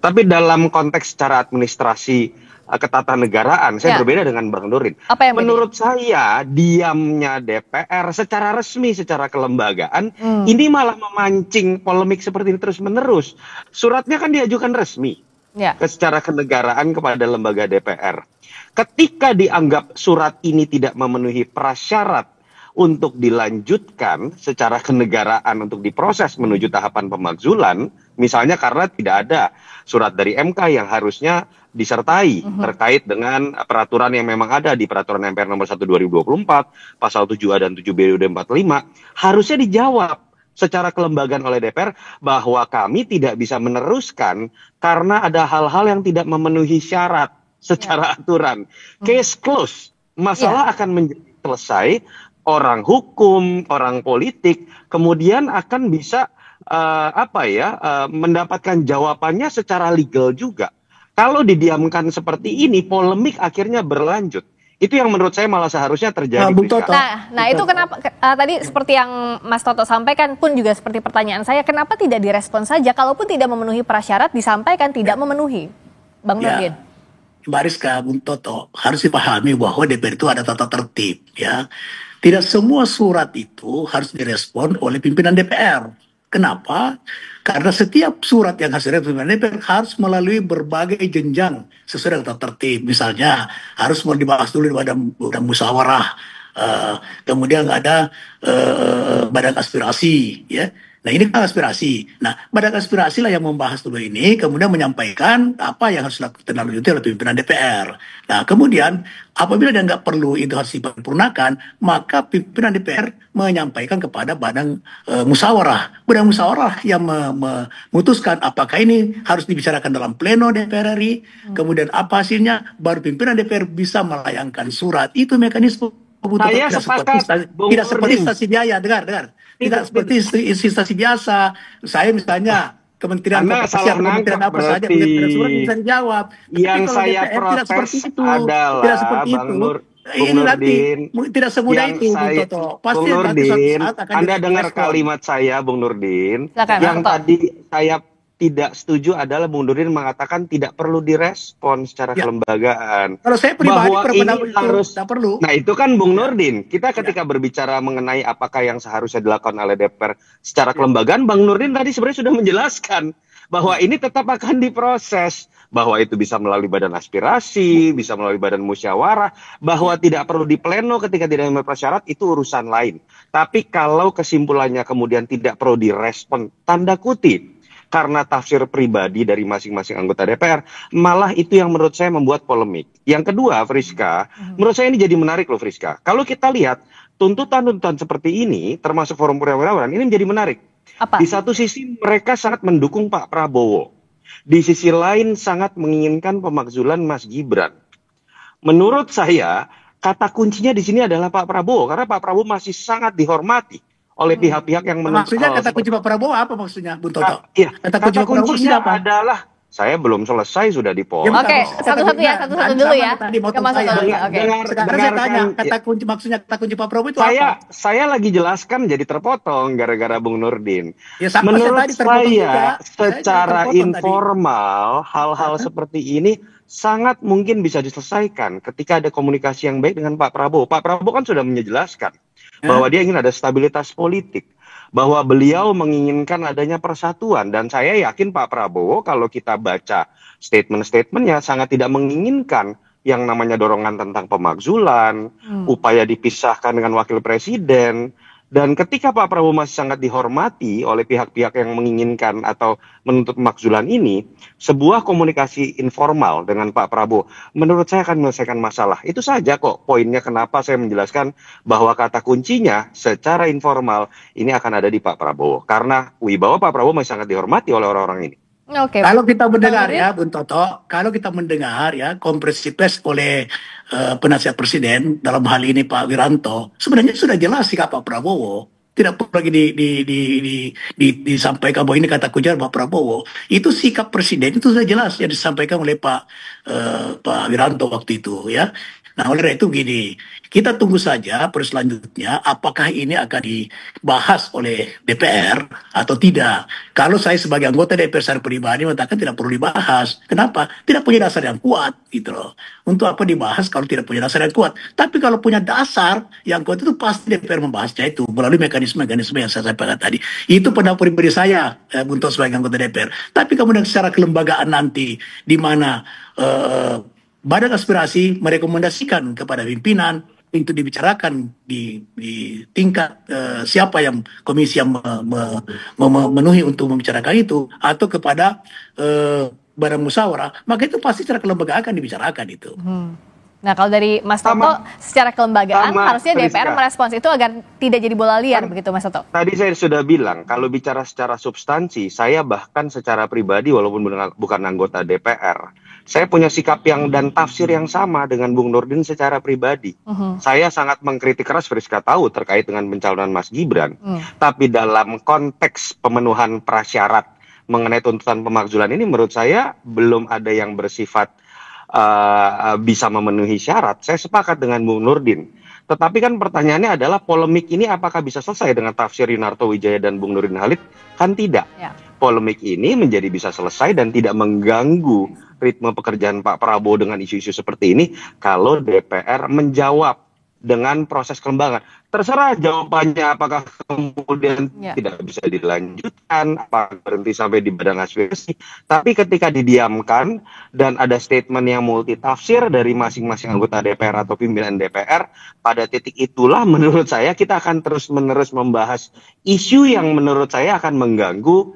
Tapi dalam konteks secara administrasi ketatanegaraan, saya berbeda dengan Bang Nurdin. Menurut saya, diamnya DPR secara resmi, secara kelembagaan, ini malah memancing polemik seperti ini terus-menerus. Suratnya kan diajukan resmi secara kenegaraan kepada lembaga DPR. Ketika dianggap surat ini tidak memenuhi prasyarat untuk dilanjutkan secara kenegaraan untuk diproses menuju tahapan pemakzulan, misalnya karena tidak ada surat dari MK yang harusnya disertai terkait dengan peraturan yang memang ada di peraturan MPR nomor 1 2024, pasal 7A dan 7B UUD 45, harusnya dijawab secara kelembagaan oleh DPR bahwa kami tidak bisa meneruskan karena ada hal-hal yang tidak memenuhi syarat secara aturan. Case close. Masalah akan menjadi selesai, orang hukum, orang politik kemudian akan bisa mendapatkan jawabannya secara legal juga. Kalau didiamkan seperti ini, polemik akhirnya berlanjut. Itu yang menurut saya malah seharusnya terjadi. Nah itu kenapa tadi seperti yang Mas Toto sampaikan pun juga seperti pertanyaan saya, kenapa tidak direspon saja? Kalaupun tidak memenuhi prasyarat, disampaikan tidak memenuhi. Bang Nurdin. Mbak Rizka, Bung Toto, harus dipahami bahwa DPR itu ada tata tertib. Ya. Tidak semua surat itu harus direspon oleh pimpinan DPR. Kenapa? Karena setiap surat yang hasil pimpinan DPR harus melalui berbagai jenjang sesuai dengan tata tertib. Misalnya harus dibahas dulu di badan musyawarah, kemudian ada badan aspirasi, ya. Nah ini kan aspirasi. Nah badan aspirasi lah yang membahas dulu ini, kemudian menyampaikan apa yang harus ditindaklanjuti oleh pimpinan DPR. Nah kemudian apabila dianggap perlu itu harus diparipurnakan, maka pimpinan DPR menyampaikan kepada badan musyawarah. Badan musyawarah yang memutuskan apakah ini harus dibicarakan dalam pleno DPR RI, kemudian apa hasilnya, baru pimpinan DPR bisa melayangkan surat. Itu mekanisme. Saya sepakat, tidak seperti stasi biaya, dengar. Tidak seperti instansi biasa. Saya misalnya Kementerian Kementerian apa saja, surat bisa dijawab. Yang saya protes adalah tidak seperti itu. Ini nanti tidak semudah itu, Bung Toto. Pasti Bung Nurdin, Anda dengar kalimat saya, Bung Nurdin, yang tadi saya tidak setuju adalah Bung Nurdin mengatakan tidak perlu direspon secara kelembagaan. Kalau saya pribadi Bahwa berpendapat ini itu harus tidak perlu. Nah, itu kan Bung Nurdin. Kita ketika berbicara mengenai apakah yang seharusnya dilakukan oleh DPR secara kelembagaan, Bang Nurdin tadi sebenarnya sudah menjelaskan bahwa ini tetap akan diproses, bahwa itu bisa melalui badan aspirasi, bisa melalui badan musyawarah, bahwa tidak perlu di pleno ketika tidak memenuhi prasyarat, itu urusan lain. Tapi kalau kesimpulannya kemudian tidak perlu direspon, tanda kutip, karena tafsir pribadi dari masing-masing anggota DPR, malah itu yang menurut saya membuat polemik. Yang kedua, Friska, menurut saya ini jadi menarik loh, Friska. Kalau kita lihat tuntutan-tuntutan seperti ini, termasuk forum perwira-wirawan, ini menjadi menarik. Apa? Di satu sisi mereka sangat mendukung Pak Prabowo. Di sisi lain sangat menginginkan pemakzulan Mas Gibran. Menurut saya, kata kuncinya di sini adalah Pak Prabowo. Karena Pak Prabowo masih sangat dihormati oleh pihak-pihak yang Maksudnya kata kunci Pak Prabowo apa maksudnya, Bung Toto? Iya, Kata kunci Pak Prabowo kuncinya apa? adalah saya belum selesai sudah dipotong. Oke, satu-satu dulu ya. Tadi mau Ke Mas Toto dulu. Oke. Sekarang saya tanya, kata kunci maksudnya kata kunci Pak Prabowo itu apa? Saya lagi jelaskan jadi terpotong gara-gara Bung Nurdin. Ya, sama Menurut saya tadi terpotong juga. saya, Saya secara terpotong informal, hal-hal seperti ini sangat mungkin bisa diselesaikan ketika ada komunikasi yang baik dengan Pak Prabowo. Pak Prabowo kan sudah menjelaskan bahwa dia ingin ada stabilitas politik, bahwa beliau menginginkan adanya persatuan, dan saya yakin Pak Prabowo kalau kita baca statement-statementnya sangat tidak menginginkan yang namanya dorongan tentang pemakzulan, upaya dipisahkan dengan wakil presiden. Dan ketika Pak Prabowo masih sangat dihormati oleh pihak-pihak yang menginginkan atau menuntut pemakzulan ini, sebuah komunikasi informal dengan Pak Prabowo menurut saya akan menyelesaikan masalah. Itu saja kok poinnya kenapa saya menjelaskan bahwa kata kuncinya secara informal ini akan ada di Pak Prabowo. Karena wibawa Pak Prabowo masih sangat dihormati oleh orang-orang ini. Oke. Kalau kita mendengar ya, Bung Toto, kalau kita mendengar ya konferensi pers oleh penasihat presiden dalam hal ini Pak Wiranto, sebenarnya sudah jelas sikap Pak Prabowo. Tidak perlu lagi disampaikan bahwa ini kata kunci Pak Prabowo. Itu sikap presiden itu sudah jelas yang disampaikan oleh Pak Wiranto waktu itu ya. Nah, oleh itu gini, kita tunggu saja selanjutnya apakah ini akan dibahas oleh DPR atau tidak. Kalau saya sebagai anggota DPR secara pribadi mengatakan tidak perlu dibahas. Kenapa? Tidak punya dasar yang kuat gitu loh. Untuk apa dibahas kalau tidak punya dasar yang kuat? Tapi kalau punya dasar yang kuat itu pasti DPR membahasnya itu melalui mekanisme-mekanisme yang saya sampaikan tadi. Itu pendapat pribadi saya untuk sebagai anggota DPR. Tapi kemudian secara kelembagaan nanti di mana Badan Aspirasi merekomendasikan kepada pimpinan untuk dibicarakan di tingkat siapa yang komisi yang memenuhi untuk membicarakan itu atau kepada badan musyawarah, maka itu pasti secara kelembagaan akan dibicarakan itu. Nah, kalau dari Mas Toto, secara kelembagaan harusnya DPR merespons itu agar tidak jadi bola liar begitu, Mas Toto. Tadi saya sudah bilang, kalau bicara secara substansi, saya bahkan secara pribadi walaupun bukan anggota DPR, saya punya sikap yang dan tafsir yang sama dengan Bung Nurdin secara pribadi. Saya sangat mengkritik keras Friska tahu terkait dengan pencalonan Mas Gibran. Tapi dalam konteks pemenuhan prasyarat mengenai tuntutan pemakzulan ini menurut saya belum ada yang bersifat bisa memenuhi syarat. Saya sepakat dengan Bung Nurdin. Tetapi kan pertanyaannya adalah polemik ini apakah bisa selesai dengan tafsir Yunarto Wijaya dan Bung Nurdin Halid? Kan tidak. Polemik ini menjadi bisa selesai dan tidak mengganggu ritme pekerjaan Pak Prabowo dengan isu-isu seperti ini kalau DPR menjawab dengan proses kelembagaan. Terserah jawabannya apakah kemudian tidak bisa dilanjutkan, apakah berhenti sampai di badan aspirasi. Tapi ketika didiamkan dan ada statement yang multitafsir dari masing-masing anggota DPR atau pimpinan DPR, pada titik itulah menurut saya kita akan terus-menerus membahas isu yang menurut saya akan mengganggu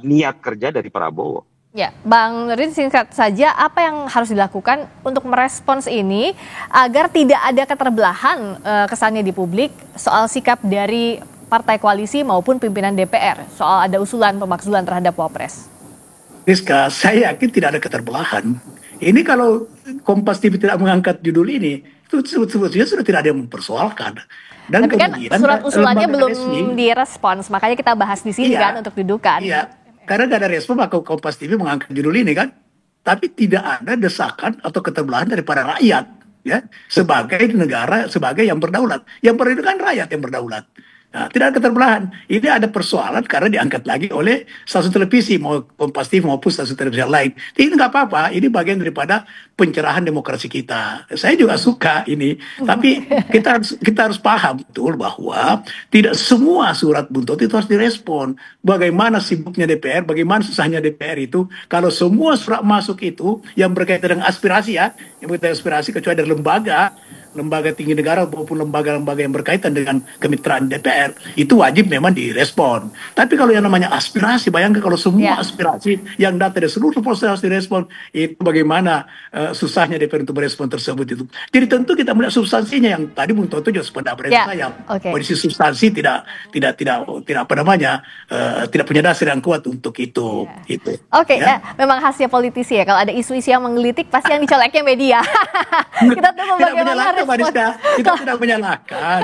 niat kerja dari Prabowo. Ya, Bang Nurdin, singkat saja apa yang harus dilakukan untuk merespons ini agar tidak ada keterbelahan kesannya di publik soal sikap dari partai koalisi maupun pimpinan DPR soal ada usulan pemakzulan terhadap Wapres? Rizka, saya yakin tidak ada keterbelahan. Ini kalau Kompas TV tidak mengangkat judul ini, itu sebetulnya sudah tidak ada yang mempersoalkan. Dan tapi kan surat usulannya belum direspons, makanya kita bahas di sini kan untuk dudukan. Iya. Karena tidak ada respon maka Kompas TV mengangkat judul ini kan, tapi tidak ada desakan atau keterbelahan daripada rakyat ya sebagai negara sebagai yang berdaulat. Yang berdaulat kan rakyat yang berdaulat. Nah, tidak ada keterbelahan. Ini ada persoalan karena diangkat lagi oleh stasiun televisi, mau Kompas TV maupun stasiun televisi yang lain. Ini nggak apa-apa, ini bagian daripada pencerahan demokrasi kita. Saya juga suka ini, tapi kita harus paham betul bahwa tidak semua surat buntut itu harus direspon. Bagaimana sibuknya DPR, bagaimana susahnya DPR itu, kalau semua surat masuk itu yang berkaitan dengan aspirasi ya, yang berkaitan dengan aspirasi kecuali dari lembaga tinggi negara maupun lembaga-lembaga yang berkaitan dengan kemitraan DPR itu wajib memang direspon. Tapi kalau yang namanya aspirasi, bayangkan kalau semua aspirasi yang datang dari seluruh proses harus direspon, itu bagaimana susahnya DPR untuk merespon tersebut itu. Jadi tentu kita melihat substansinya yang tadi Bung Toto juga sependapat saya. Kondisi substansi tidak apa namanya tidak punya dasar yang kuat untuk itu. Memang khasnya politisi ya. Kalau ada isu-isu yang menggelitik pasti yang dicoleknya media. Kita tunggu bagaimana kita tidak menyalahkan,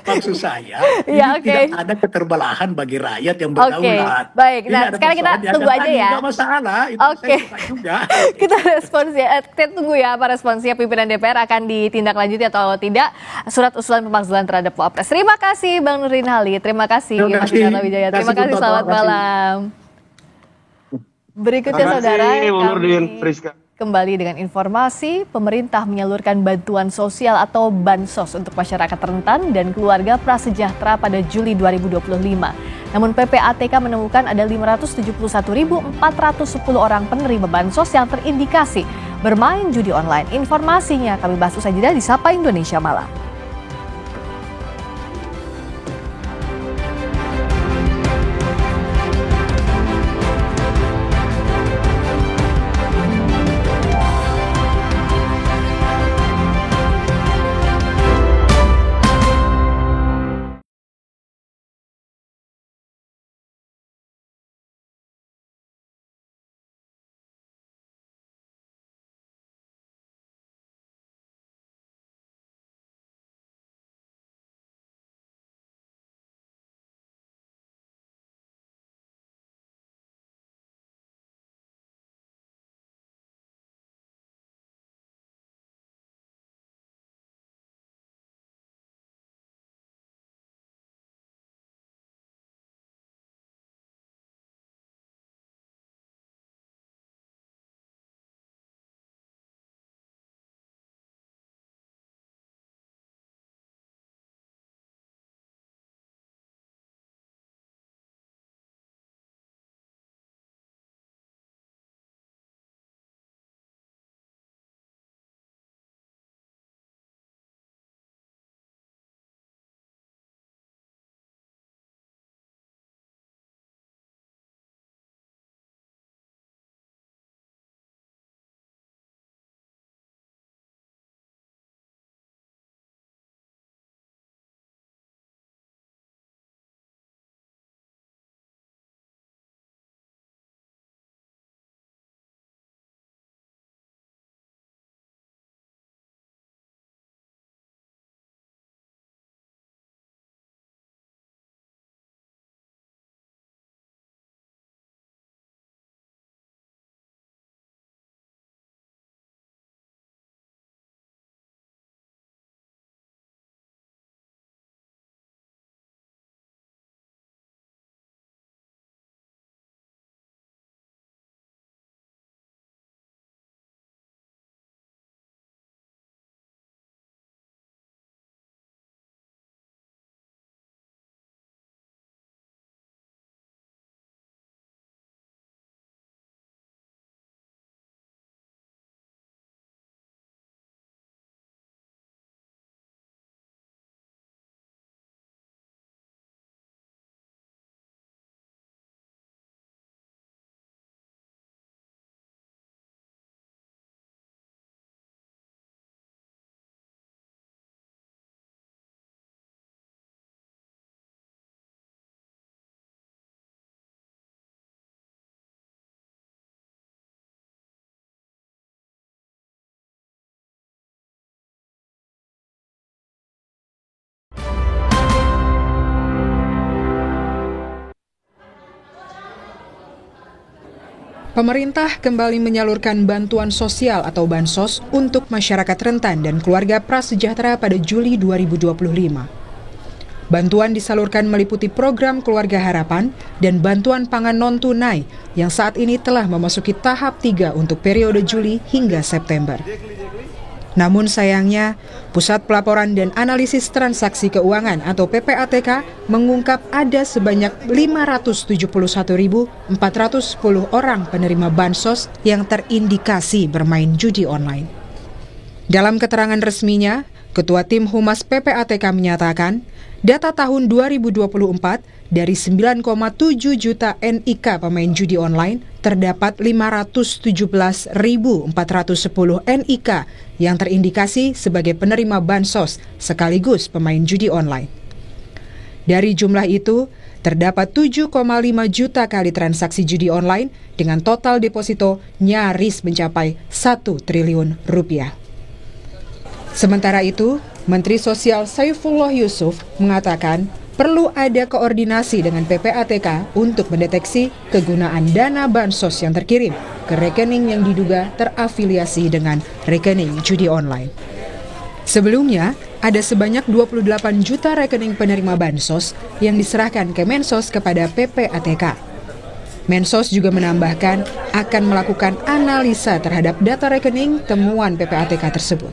maksud saya tidak ada keterbelahan bagi rakyat yang berdaulat. Baik, nah sekarang kita tunggu aja ya. Tidak masalah, itu saya juga. Kita respons ya, kita tunggu ya apa responsnya pimpinan DPR akan ditindaklanjuti atau tidak surat usulan pemakzulan terhadap Wapres. Terima kasih Bang Nurdin Halid, terima kasih Mas Wijaya Wijaya, terima kasih, selamat malam. Berikutnya saudara, kembali dengan informasi, pemerintah menyalurkan bantuan sosial atau bansos untuk masyarakat rentan dan keluarga prasejahtera pada Juli 2025. Namun PPATK menemukan ada 571.410 orang penerima bansos yang terindikasi bermain judi online. Informasinya kami bahas usai jeda di Sapa Indonesia Malam. Pemerintah kembali menyalurkan bantuan sosial atau bansos untuk masyarakat rentan dan keluarga prasejahtera pada Juli 2025. Bantuan disalurkan meliputi program Keluarga Harapan dan bantuan pangan non-tunai yang saat ini telah memasuki tahap 3 untuk periode Juli hingga September. Namun sayangnya, Pusat Pelaporan dan Analisis Transaksi Keuangan atau PPATK mengungkap ada sebanyak 571.410 orang penerima bansos yang terindikasi bermain judi online. Dalam keterangan resminya, Ketua Tim Humas PPATK menyatakan, data tahun 2024 dari 9,7 juta NIK pemain judi online, terdapat 517.410 NIK yang terindikasi sebagai penerima bansos sekaligus pemain judi online. Dari jumlah itu, terdapat 7,5 juta kali transaksi judi online dengan total deposito nyaris mencapai 1 triliun rupiah. Sementara itu, Menteri Sosial Saifullah Yusuf mengatakan perlu ada koordinasi dengan PPATK untuk mendeteksi kegunaan dana bansos yang terkirim ke rekening yang diduga terafiliasi dengan rekening judi online. Sebelumnya, ada sebanyak 28 juta rekening penerima bansos yang diserahkan ke Mensos kepada PPATK. Mensos juga menambahkan akan melakukan analisa terhadap data rekening temuan PPATK tersebut.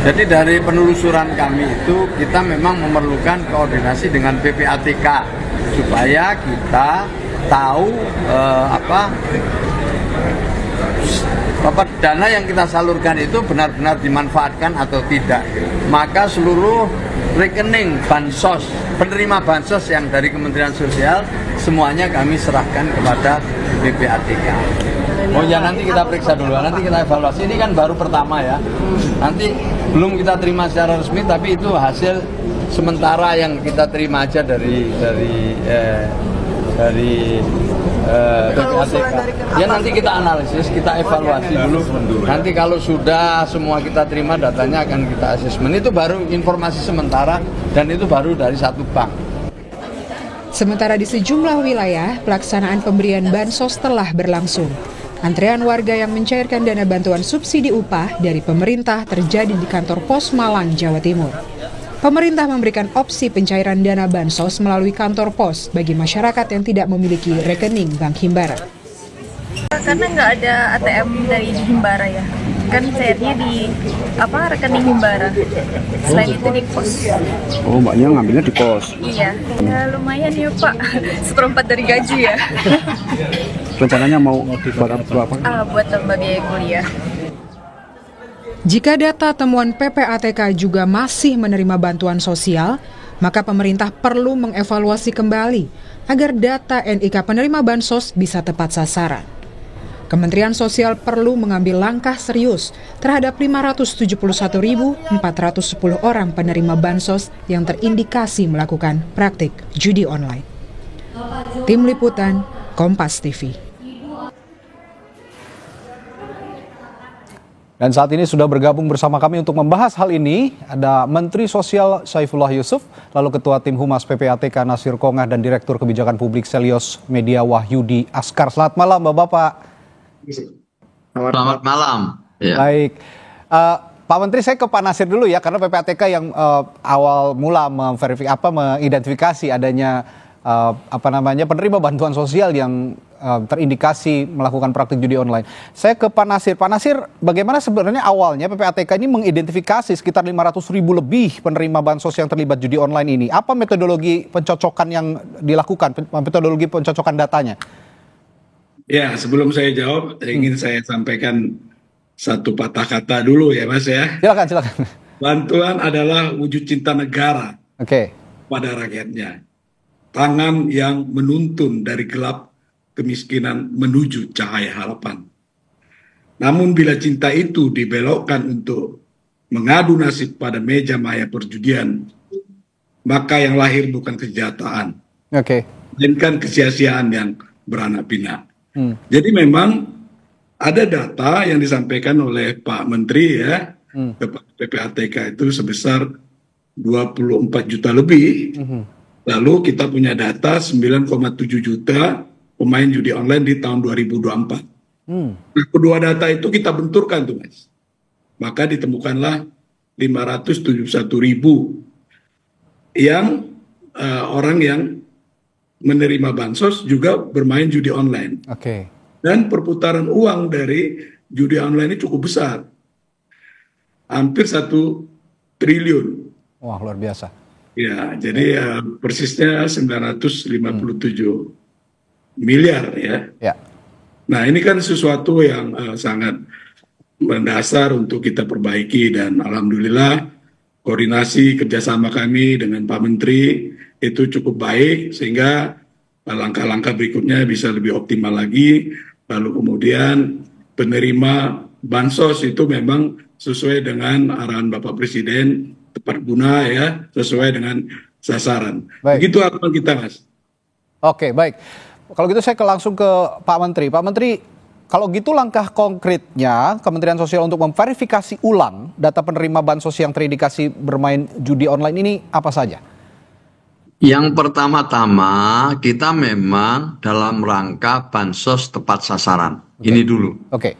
Jadi dari penelusuran kami itu kita memang memerlukan koordinasi dengan PPATK supaya kita tahu dana yang kita salurkan itu benar-benar dimanfaatkan atau tidak. Maka seluruh rekening bansos, penerima bansos yang dari Kementerian Sosial semuanya kami serahkan kepada PPATK. Oh ya, nanti kita periksa dulu, nanti kita evaluasi. Ini kan baru pertama ya. Nanti belum kita terima secara resmi, tapi itu hasil sementara yang kita terima aja dari PPATK. Ya nanti kita analisis, kita evaluasi dulu. Nanti kalau sudah semua kita terima datanya akan kita asesmen. Itu baru informasi sementara dan itu baru dari satu bank. Sementara di sejumlah wilayah, pelaksanaan pemberian bansos telah berlangsung. Antrean warga yang mencairkan dana bantuan subsidi upah dari pemerintah terjadi di kantor Pos Malang, Jawa Timur. Pemerintah memberikan opsi pencairan dana bansos melalui kantor pos bagi masyarakat yang tidak memiliki rekening Bank Himbara. Karena nggak ada ATM dari Himbara ya, kan cairnya di rekening Himbara. Selain itu di pos. Oh, mbaknya ngambilnya di pos? Iya, ya lumayan ya Pak, 1/4 dari gaji ya. Rencananya mau buat apa? Buat tambah biaya kuliah. Jika data temuan PPATK juga masih menerima bantuan sosial, maka pemerintah perlu mengevaluasi kembali agar data NIK penerima bansos bisa tepat sasaran. Kementerian Sosial perlu mengambil langkah serius terhadap 571.410 orang penerima bansos yang terindikasi melakukan praktik judi online. Tim Liputan, Kompas TV. Dan saat ini sudah bergabung bersama kami untuk membahas hal ini, ada Menteri Sosial Saifullah Yusuf, lalu Ketua Tim Humas PPATK Nasir Kongah, dan Direktur Kebijakan Publik Selios Media Wahyudi Askar. Selamat malam Bapak-Bapak. Selamat malam. Ya. Baik, Pak Menteri, saya ke Pak Nasir dulu ya, karena PPATK yang awal mula mengidentifikasi adanya penerima bantuan sosial yang terindikasi melakukan praktik judi online. Saya ke Pak Nasir. Pak Nasir, bagaimana sebenarnya awalnya PPATK ini mengidentifikasi sekitar 500.000 lebih penerima bansos yang terlibat judi online ini? Apa metodologi pencocokan yang dilakukan, metodologi pencocokan datanya? Ya, sebelum saya jawab, ingin saya sampaikan satu patah kata dulu ya Mas ya. Silakan. Bantuan adalah wujud cinta negara pada rakyatnya. Tangan yang menuntun dari gelap kemiskinan menuju cahaya harapan. Namun bila cinta itu dibelokkan untuk mengadu nasib pada meja maya perjudian, maka yang lahir bukan kesejahteraan, melainkan kesia-siaan yang beranak pinak. Jadi memang ada data yang disampaikan oleh Pak Menteri ya, kepada PPATK itu sebesar 24 juta lebih. Lalu kita punya data 9,7 juta pemain judi online di tahun 2024. Nah, kedua data itu kita benturkan tuh Mas. Maka ditemukanlah 571.000 yang orang yang menerima bansos juga bermain judi online. Oke. Dan perputaran uang dari judi online ini cukup besar. Hampir 1 triliun. Wah, luar biasa. Ya, jadi persisnya 957 miliar ya. Ya. Nah, ini kan sesuatu yang sangat mendasar untuk kita perbaiki, dan alhamdulillah koordinasi kerjasama kami dengan Pak Menteri itu cukup baik sehingga langkah-langkah berikutnya bisa lebih optimal lagi. Lalu kemudian penerima bansos itu memang sesuai dengan arahan Bapak Presiden, tepat guna ya, sesuai dengan sasaran. Begitu harapan kita, Mas. Oke, baik. Kalau gitu saya langsung ke Pak Menteri. Pak Menteri, kalau gitu langkah konkretnya Kementerian Sosial untuk memverifikasi ulang data penerima bansos yang terindikasi bermain judi online ini apa saja? Yang pertama-tama kita memang dalam rangka bansos tepat sasaran. Ini dulu. Oke.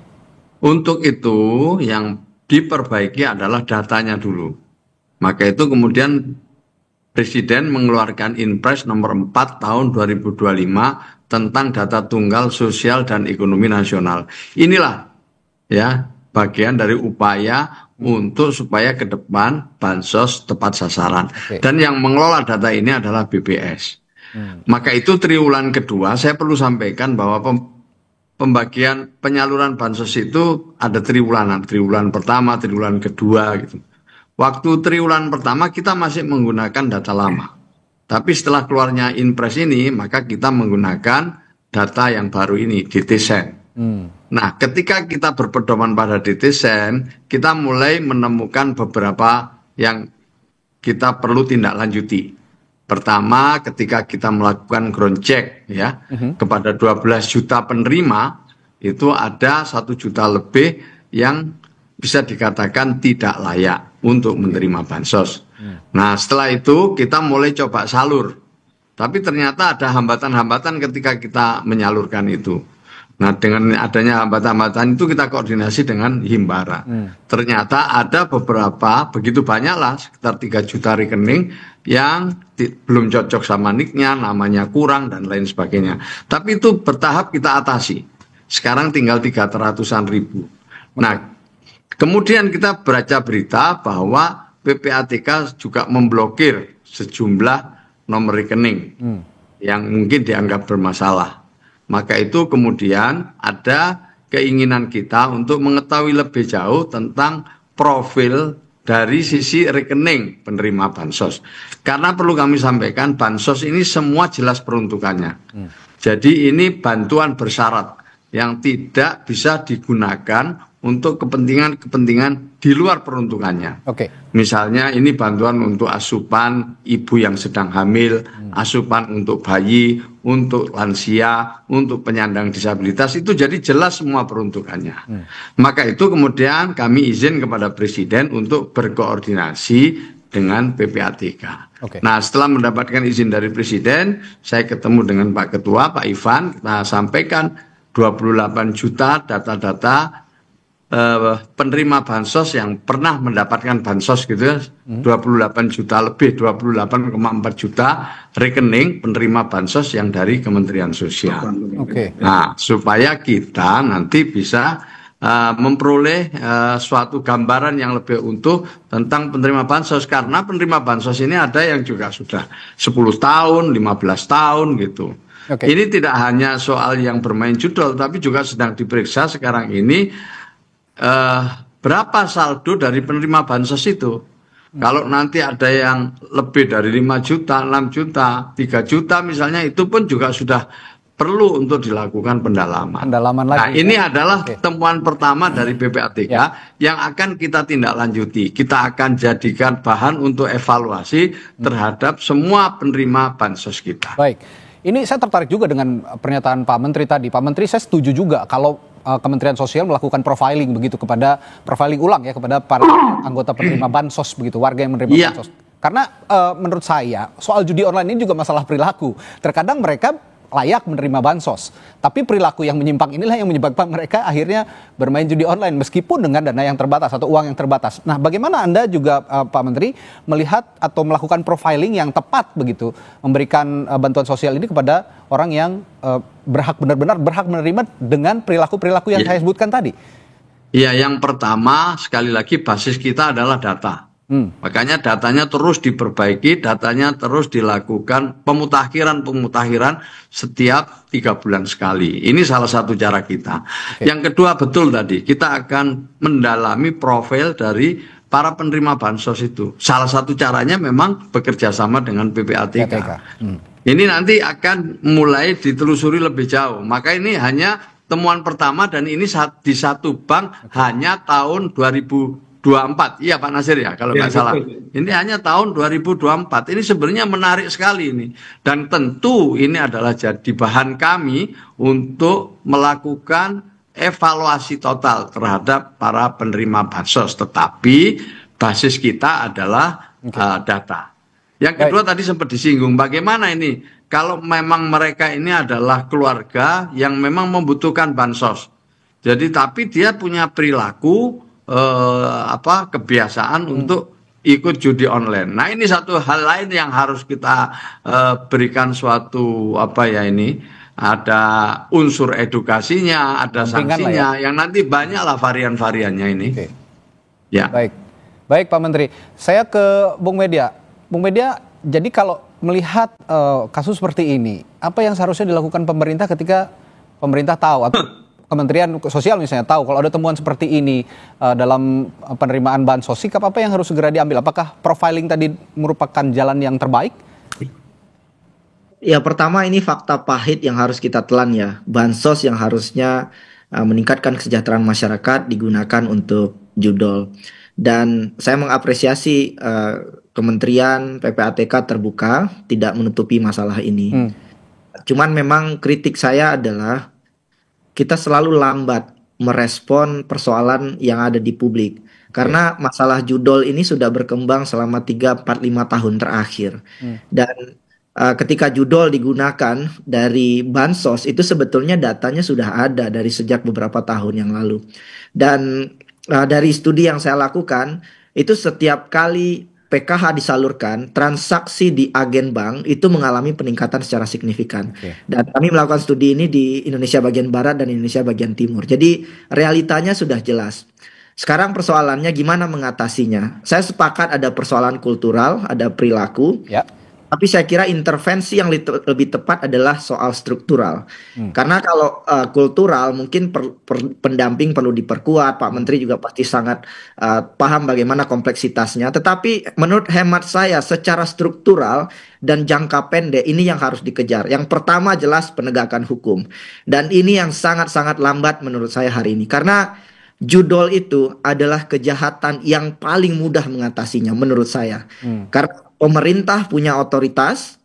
Untuk itu yang diperbaiki adalah datanya dulu. Maka itu kemudian Presiden mengeluarkan Inpres nomor 4 tahun 2025 tentang data tunggal sosial dan ekonomi nasional. Inilah ya bagian dari upaya untuk supaya ke depan bansos tepat sasaran. Dan yang mengelola data ini adalah BPS. Maka itu triwulan kedua saya perlu sampaikan bahwa pembagian penyaluran bansos itu ada triwulanan. Triwulan pertama, triwulan kedua gitu. Waktu triwulan pertama kita masih menggunakan data lama. Tapi setelah keluarnya Inpres ini, maka kita menggunakan data yang baru ini, DTSEN. Nah, ketika kita berpedoman pada DTSEN, kita mulai menemukan beberapa yang kita perlu tindak lanjuti. Pertama, ketika kita melakukan ground check ya, kepada 12 juta penerima, itu ada 1 juta lebih yang bisa dikatakan tidak layak untuk menerima bansos. Nah, setelah itu kita mulai coba salur. Tapi ternyata ada hambatan-hambatan ketika kita menyalurkan itu. Nah, dengan adanya hambatan-hambatan itu kita koordinasi dengan Himbara. Ternyata ada beberapa, begitu banyaklah, sekitar 3 juta rekening yang belum cocok sama nicknya, namanya kurang, dan lain sebagainya. Tapi itu bertahap kita atasi. Sekarang tinggal 300-an ribu. Nah, kemudian kita baca berita bahwa PPATK juga memblokir sejumlah nomor rekening yang mungkin dianggap bermasalah. Maka itu kemudian ada keinginan kita untuk mengetahui lebih jauh tentang profil dari sisi rekening penerima bansos. Karena perlu kami sampaikan, bansos ini semua jelas peruntukannya. Jadi ini bantuan bersyarat yang tidak bisa digunakan untuk kepentingan-kepentingan di luar peruntukannya. Misalnya ini bantuan untuk asupan ibu yang sedang hamil, asupan untuk bayi, untuk lansia, untuk penyandang disabilitas, itu jadi jelas semua peruntukannya. Maka itu kemudian kami izin kepada Presiden untuk berkoordinasi dengan PPATK. Nah, setelah mendapatkan izin dari Presiden, saya ketemu dengan Pak Ketua, Pak Ivan, kita sampaikan 28 juta data-data penerima bansos yang pernah mendapatkan bansos gitu ya, 28 juta lebih, 28,4 juta rekening penerima bansos yang dari Kementerian Sosial. Nah, supaya kita nanti bisa memperoleh suatu gambaran yang lebih utuh tentang penerima bansos, karena penerima bansos ini ada yang juga sudah 10 tahun, 15 tahun gitu. Ini tidak hanya soal yang bermain judul, tapi juga sedang diperiksa sekarang ini berapa saldo dari penerima bansos itu. Kalau nanti ada yang lebih dari 5 juta, 6 juta, 3 juta misalnya, itu pun juga sudah perlu untuk dilakukan pendalaman. Nah, ini adalah temuan pertama dari PPATK yang akan kita tindak lanjuti. Kita akan jadikan bahan untuk evaluasi terhadap semua penerima bansos kita. Baik, ini saya tertarik juga dengan pernyataan Pak Menteri tadi. Pak Menteri, saya setuju juga kalau Kementerian Sosial melakukan profiling begitu profiling ulang ya kepada para anggota penerima bansos begitu, warga yang menerima bansos. Karena menurut saya soal judi online ini juga masalah perilaku. Terkadang mereka layak menerima bansos. Tapi perilaku yang menyimpang inilah yang menyebabkan mereka akhirnya bermain judi online meskipun dengan dana yang terbatas atau uang yang terbatas. Nah, bagaimana Anda juga Pak Menteri melihat atau melakukan profiling yang tepat begitu, memberikan bantuan sosial ini kepada orang yang benar-benar berhak menerima dengan perilaku-perilaku yang saya sebutkan tadi? Ya, yang pertama sekali lagi basis kita adalah data. Makanya datanya terus diperbaiki, datanya terus dilakukan pemutakhiran setiap 3 bulan sekali. Ini salah satu cara kita. Yang kedua, betul tadi, kita akan mendalami profil dari para penerima bansos itu. Salah satu caranya memang bekerja sama dengan PPATK. Ini nanti akan mulai ditelusuri lebih jauh. Maka ini hanya temuan pertama dan ini di satu bank hanya tahun 2024. Iya Pak Nasir ya, kalau nggak salah. Ini hanya tahun 2024. Ini sebenarnya menarik sekali ini. Dan tentu ini adalah jadi bahan kami untuk melakukan evaluasi total terhadap para penerima bansos. Tetapi basis kita adalah data. Yang kedua tadi sempat disinggung, bagaimana ini kalau memang mereka ini adalah keluarga yang memang membutuhkan bansos. Jadi tapi dia punya perilaku kebiasaan untuk ikut judi online. Nah, ini satu hal lain yang harus kita berikan suatu ada unsur edukasinya, ada sanksinya, yang nanti banyaklah varian-variannya ini. Ya. Baik Pak Menteri. Saya ke Bung Media. Bung Media, jadi kalau melihat kasus seperti ini, apa yang seharusnya dilakukan pemerintah ketika pemerintah tahu atau Kementerian Sosial misalnya tahu kalau ada temuan seperti ini dalam penerimaan bansos, sikap apa yang harus segera diambil? Apakah profiling tadi merupakan jalan yang terbaik? Ya, pertama ini fakta pahit yang harus kita telan ya. Bansos yang harusnya meningkatkan kesejahteraan masyarakat digunakan untuk judol. Dan saya mengapresiasi Kementerian PPATK terbuka, tidak menutupi masalah ini. Cuman memang kritik saya adalah kita selalu lambat merespon persoalan yang ada di publik. Karena masalah judol ini sudah berkembang selama 3, 4, 5 tahun terakhir. Dan ketika judol digunakan dari bansos, itu sebetulnya datanya sudah ada dari sejak beberapa tahun yang lalu. Dan dari studi yang saya lakukan, itu setiap kali PKH disalurkan, transaksi di agen bank itu mengalami peningkatan secara signifikan. Dan kami melakukan studi ini di Indonesia bagian Barat dan Indonesia bagian Timur. Jadi realitanya sudah jelas. Sekarang persoalannya gimana mengatasinya? Saya sepakat ada persoalan kultural, ada perilaku. Tapi saya kira intervensi yang lebih tepat adalah soal struktural. Karena kalau kultural mungkin pendamping perlu diperkuat. Pak Menteri juga pasti sangat paham bagaimana kompleksitasnya. Tetapi menurut hemat saya secara struktural dan jangka pendek ini yang harus dikejar. Yang pertama jelas penegakan hukum. Dan ini yang sangat-sangat lambat menurut saya hari ini. Karena judol itu adalah kejahatan yang paling mudah mengatasinya menurut saya. Karena pemerintah punya otoritas,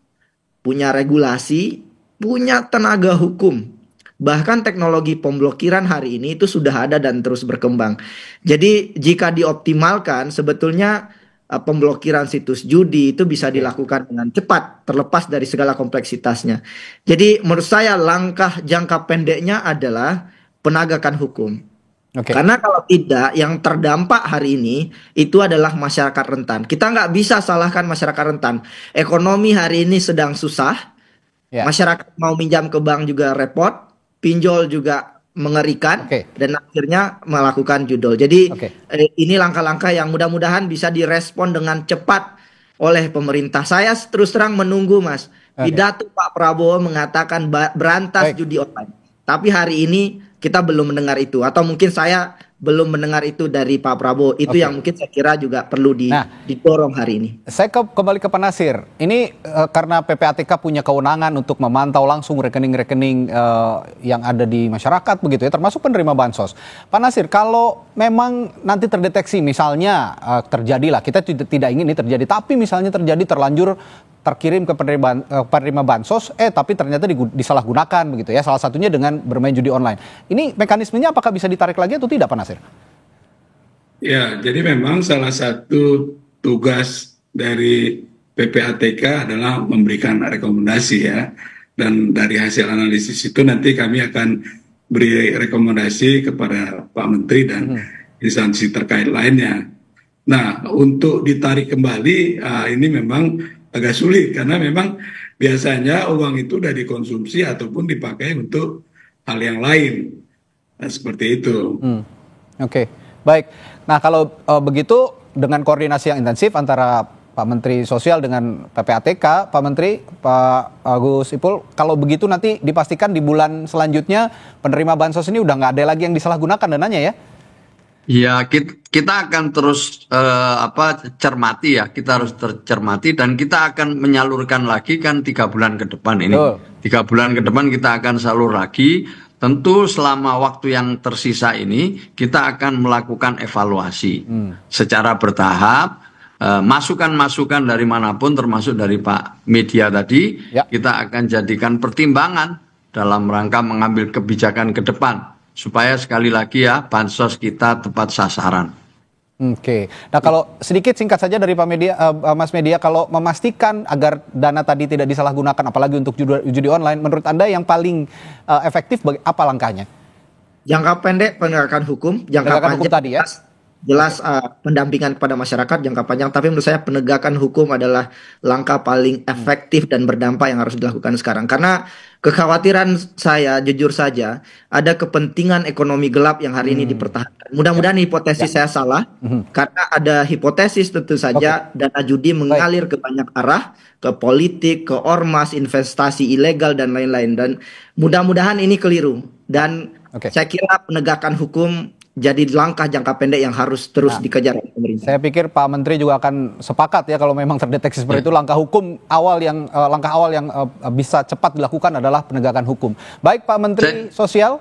punya regulasi, punya tenaga hukum. Bahkan teknologi pemblokiran hari ini itu sudah ada dan terus berkembang. Jadi jika dioptimalkan sebetulnya pemblokiran situs judi itu bisa dilakukan dengan cepat, terlepas dari segala kompleksitasnya. Jadi menurut saya langkah jangka pendeknya adalah penegakan hukum. Karena kalau tidak, yang terdampak hari ini itu adalah masyarakat rentan. Kita nggak bisa salahkan masyarakat rentan. Ekonomi hari ini sedang susah. Masyarakat mau minjam ke bank juga repot. Pinjol juga mengerikan. Dan akhirnya melakukan judol. Jadi ini langkah-langkah yang mudah-mudahan bisa direspon dengan cepat oleh pemerintah. Saya terus terang menunggu, Mas. Pidato Pak Prabowo mengatakan berantas judi online. Tapi hari ini kita belum mendengar itu, atau mungkin saya belum mendengar itu dari Pak Prabowo. Itu yang mungkin saya kira juga perlu didorong hari ini. Saya kembali ke Pak Nasir. Ini karena PPATK punya kewenangan untuk memantau langsung rekening-rekening yang ada di masyarakat begitu ya, termasuk penerima bansos. Pak Nasir, kalau memang nanti terdeteksi misalnya terjadilah, kita tidak ingin ini terjadi, tapi misalnya terjadi terlanjur terkirim ke penerima bansos, tapi ternyata disalahgunakan begitu ya, salah satunya dengan bermain judi online. Ini mekanismenya apakah bisa ditarik lagi atau tidak, Pak Nasir? Ya, jadi memang salah satu tugas dari PPATK adalah memberikan rekomendasi ya. Dan dari hasil analisis itu nanti kami akan beri rekomendasi kepada Pak Menteri dan instansi terkait lainnya. Nah, untuk ditarik kembali, ini memang agak sulit karena memang biasanya uang itu sudah dikonsumsi ataupun dipakai untuk hal yang lain. Nah, seperti itu. Oke, baik. Nah, kalau begitu dengan koordinasi yang intensif antara Pak Menteri Sosial dengan PPATK, Pak Menteri, Pak Gus Ipul, kalau begitu nanti dipastikan di bulan selanjutnya penerima bansos ini udah nggak ada lagi yang disalahgunakan dananya ya? Ya, kita akan terus cermati ya, kita harus tercermati dan kita akan menyalurkan lagi kan 3 bulan ke depan ini. 3 bulan ke depan kita akan salur lagi. Tentu selama waktu yang tersisa ini kita akan melakukan evaluasi secara bertahap. Masukan-masukan dari manapun termasuk dari Pak Media tadi, kita akan jadikan pertimbangan dalam rangka mengambil kebijakan ke depan. Supaya sekali lagi ya bansos kita tepat sasaran. Oke, nah kalau sedikit singkat saja dari Pak Media, Mas Media, kalau memastikan agar dana tadi tidak disalahgunakan, apalagi untuk judi online, menurut Anda yang paling efektif apa langkahnya? Jangka pendek penegakan hukum, jangka panjang hukum tadi ya. Jelas pendampingan kepada masyarakat jangka panjang, tapi menurut saya penegakan hukum adalah langkah paling efektif dan berdampak yang harus dilakukan sekarang. Karena kekhawatiran saya, jujur saja, ada kepentingan ekonomi gelap yang hari ini dipertahankan. Mudah-mudahan hipotesis saya salah, karena ada hipotesis tentu saja dana judi mengalir ke banyak arah, ke politik, ke ormas, investasi ilegal, dan lain-lain. Dan mudah-mudahan ini keliru. Dan saya kira penegakan hukum jadi langkah jangka pendek yang harus terus dikejar oleh pemerintah. Saya pikir Pak Menteri juga akan sepakat ya kalau memang terdeteksi seperti itu, langkah awal yang bisa cepat dilakukan adalah penegakan hukum. Baik Pak Menteri Sosial.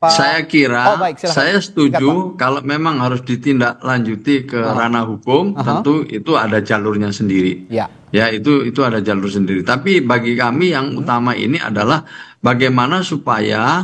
Saya kira, saya setuju kalau memang harus ditindaklanjuti ke ranah hukum, tentu itu ada jalurnya sendiri. Ya itu ada jalur sendiri. Tapi bagi kami yang utama ini adalah bagaimana supaya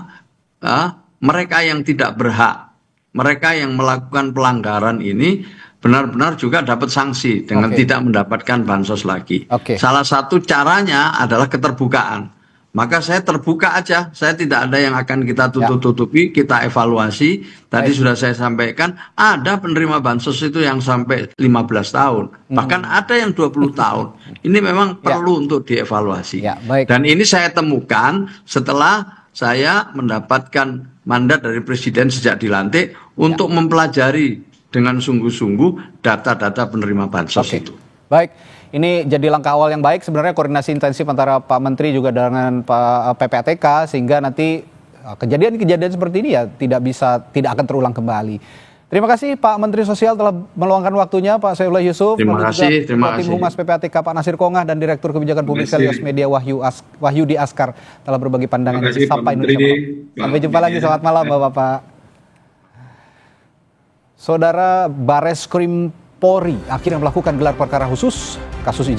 mereka yang tidak berhak, mereka yang melakukan pelanggaran ini benar-benar juga dapat sanksi dengan tidak mendapatkan bansos lagi. Salah satu caranya adalah keterbukaan. Maka saya terbuka aja, saya tidak ada yang akan kita tutup-tutupi, kita evaluasi. Tadi sudah saya sampaikan, ada penerima bansos itu yang sampai 15 tahun, bahkan ada yang 20 tahun. Ini memang perlu untuk dievaluasi. Dan ini saya temukan setelah saya mendapatkan mandat dari Presiden sejak dilantik untuk mempelajari dengan sungguh-sungguh data-data penerima bansos itu. Baik, ini jadi langkah awal yang baik sebenarnya, koordinasi intensif antara Pak Menteri juga dengan Pak PPATK, sehingga nanti kejadian-kejadian seperti ini ya tidak akan terulang kembali. Terima kasih Pak Menteri Sosial telah meluangkan waktunya, Pak Saifullah Yusuf. Terima kasih. Tim Humas PPATK Pak Nasir Kongah dan Direktur Kebijakan Publik sekaligus Media Wahyudi Askar telah berbagi pandangan di Sapa Indonesia Malam. Sampai jumpa lagi, selamat malam Bapak-Bapak. Saudara, Bareskrim Polri akhirnya melakukan gelar perkara khusus kasus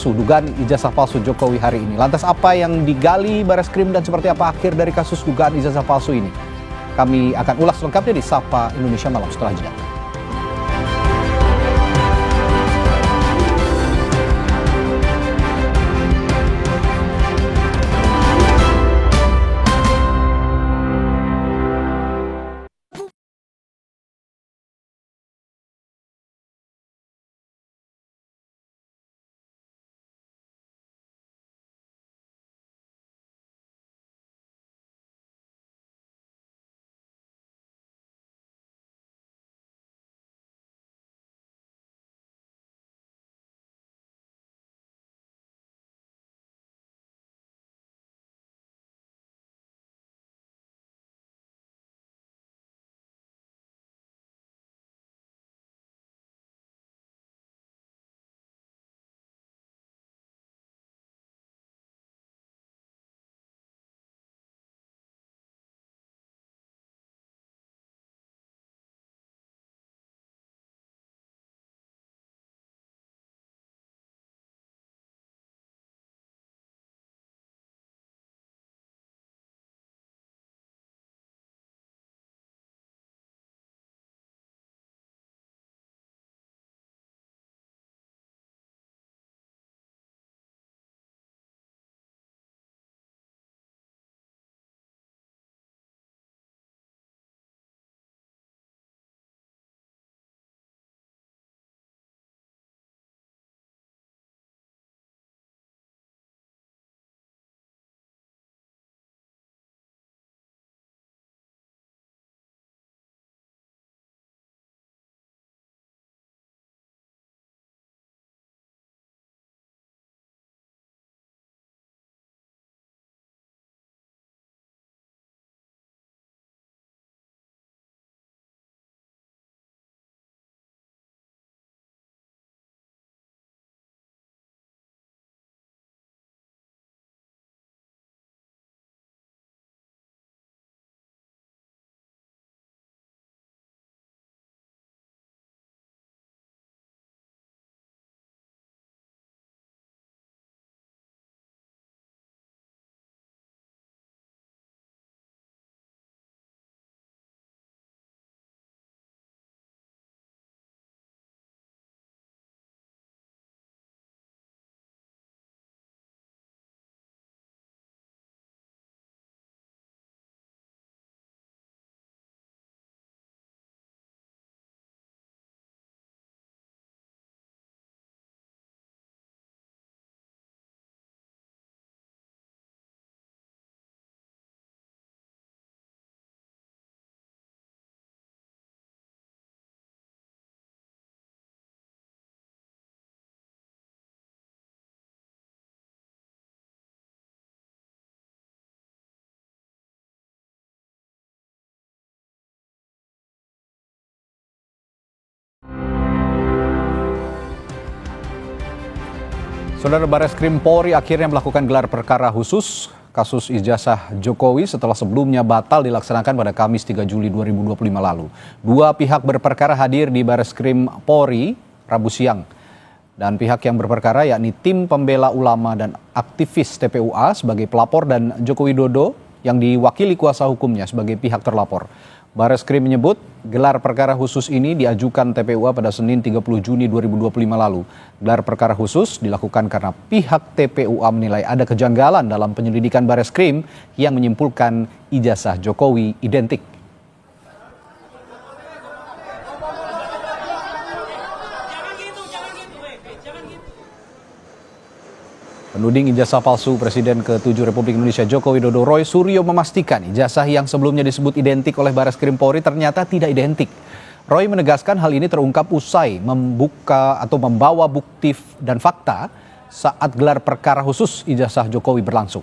dugaan ijazah palsu Jokowi hari ini. Lantas apa yang digali Bareskrim dan seperti apa akhir dari kasus dugaan ijazah palsu ini? Kami akan ulas lengkapnya di Sapa Indonesia Malam setelah jeda. Saudara, Bareskrim Polri akhirnya melakukan gelar perkara khusus kasus ijazah Jokowi setelah sebelumnya batal dilaksanakan pada Kamis 3 Juli 2025 lalu. Dua pihak berperkara hadir di Bareskrim Polri Rabu siang. Dan pihak yang berperkara yakni tim pembela ulama dan aktivis TPUA sebagai pelapor dan Joko Widodo yang diwakili kuasa hukumnya sebagai pihak terlapor. Bareskrim menyebut gelar perkara khusus ini diajukan TPUA pada Senin 30 Juni 2025 lalu. Gelar perkara khusus dilakukan karena pihak TPUA menilai ada kejanggalan dalam penyelidikan Bareskrim yang menyimpulkan ijazah Jokowi identik. Penuding ijazah palsu Presiden ke-7 Republik Indonesia Joko Widodo Roy Suryo memastikan ijazah yang sebelumnya disebut identik oleh Bareskrim Polri ternyata tidak identik. Roy menegaskan hal ini terungkap usai membuka atau membawa bukti dan fakta saat gelar perkara khusus ijazah Jokowi berlangsung.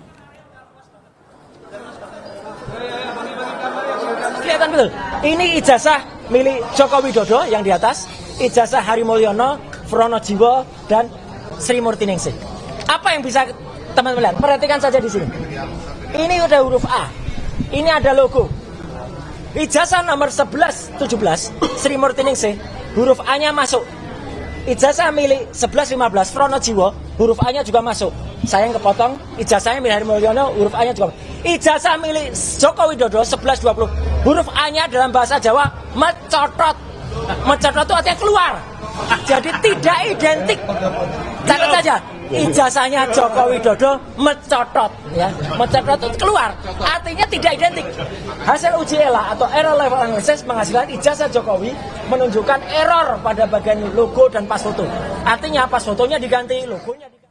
Kelihatan betul, ini ijazah milik Joko Widodo yang di atas, ijazah Hari Mulyono, Pronojiwo, dan Sri Murtiningsih. Apa yang bisa teman-teman lihat? Perhatikan saja di sini. Ini udah huruf A. Ini ada logo. Ijazah nomor 11-17 Sri Murtiningsih, huruf A-nya masuk. Ijazah milik 11-15 Pronojiwo, huruf A-nya juga masuk. Sayang kepotong, ijazahnya milik Hari Mulyono, huruf A-nya juga. Ijazah milik Joko Widodo 11-20, huruf A-nya dalam bahasa Jawa mencotot. Mencotot itu artinya keluar. Jadi tidak identik. Catat saja. Ijazahnya Joko Widodo mencotot, ya, mencotot itu keluar, artinya tidak identik. Hasil uji ELA atau error level analysis menghasilkan ijazah Jokowi menunjukkan error pada bagian logo dan pas foto. Artinya pas fotonya diganti, logonya diganti.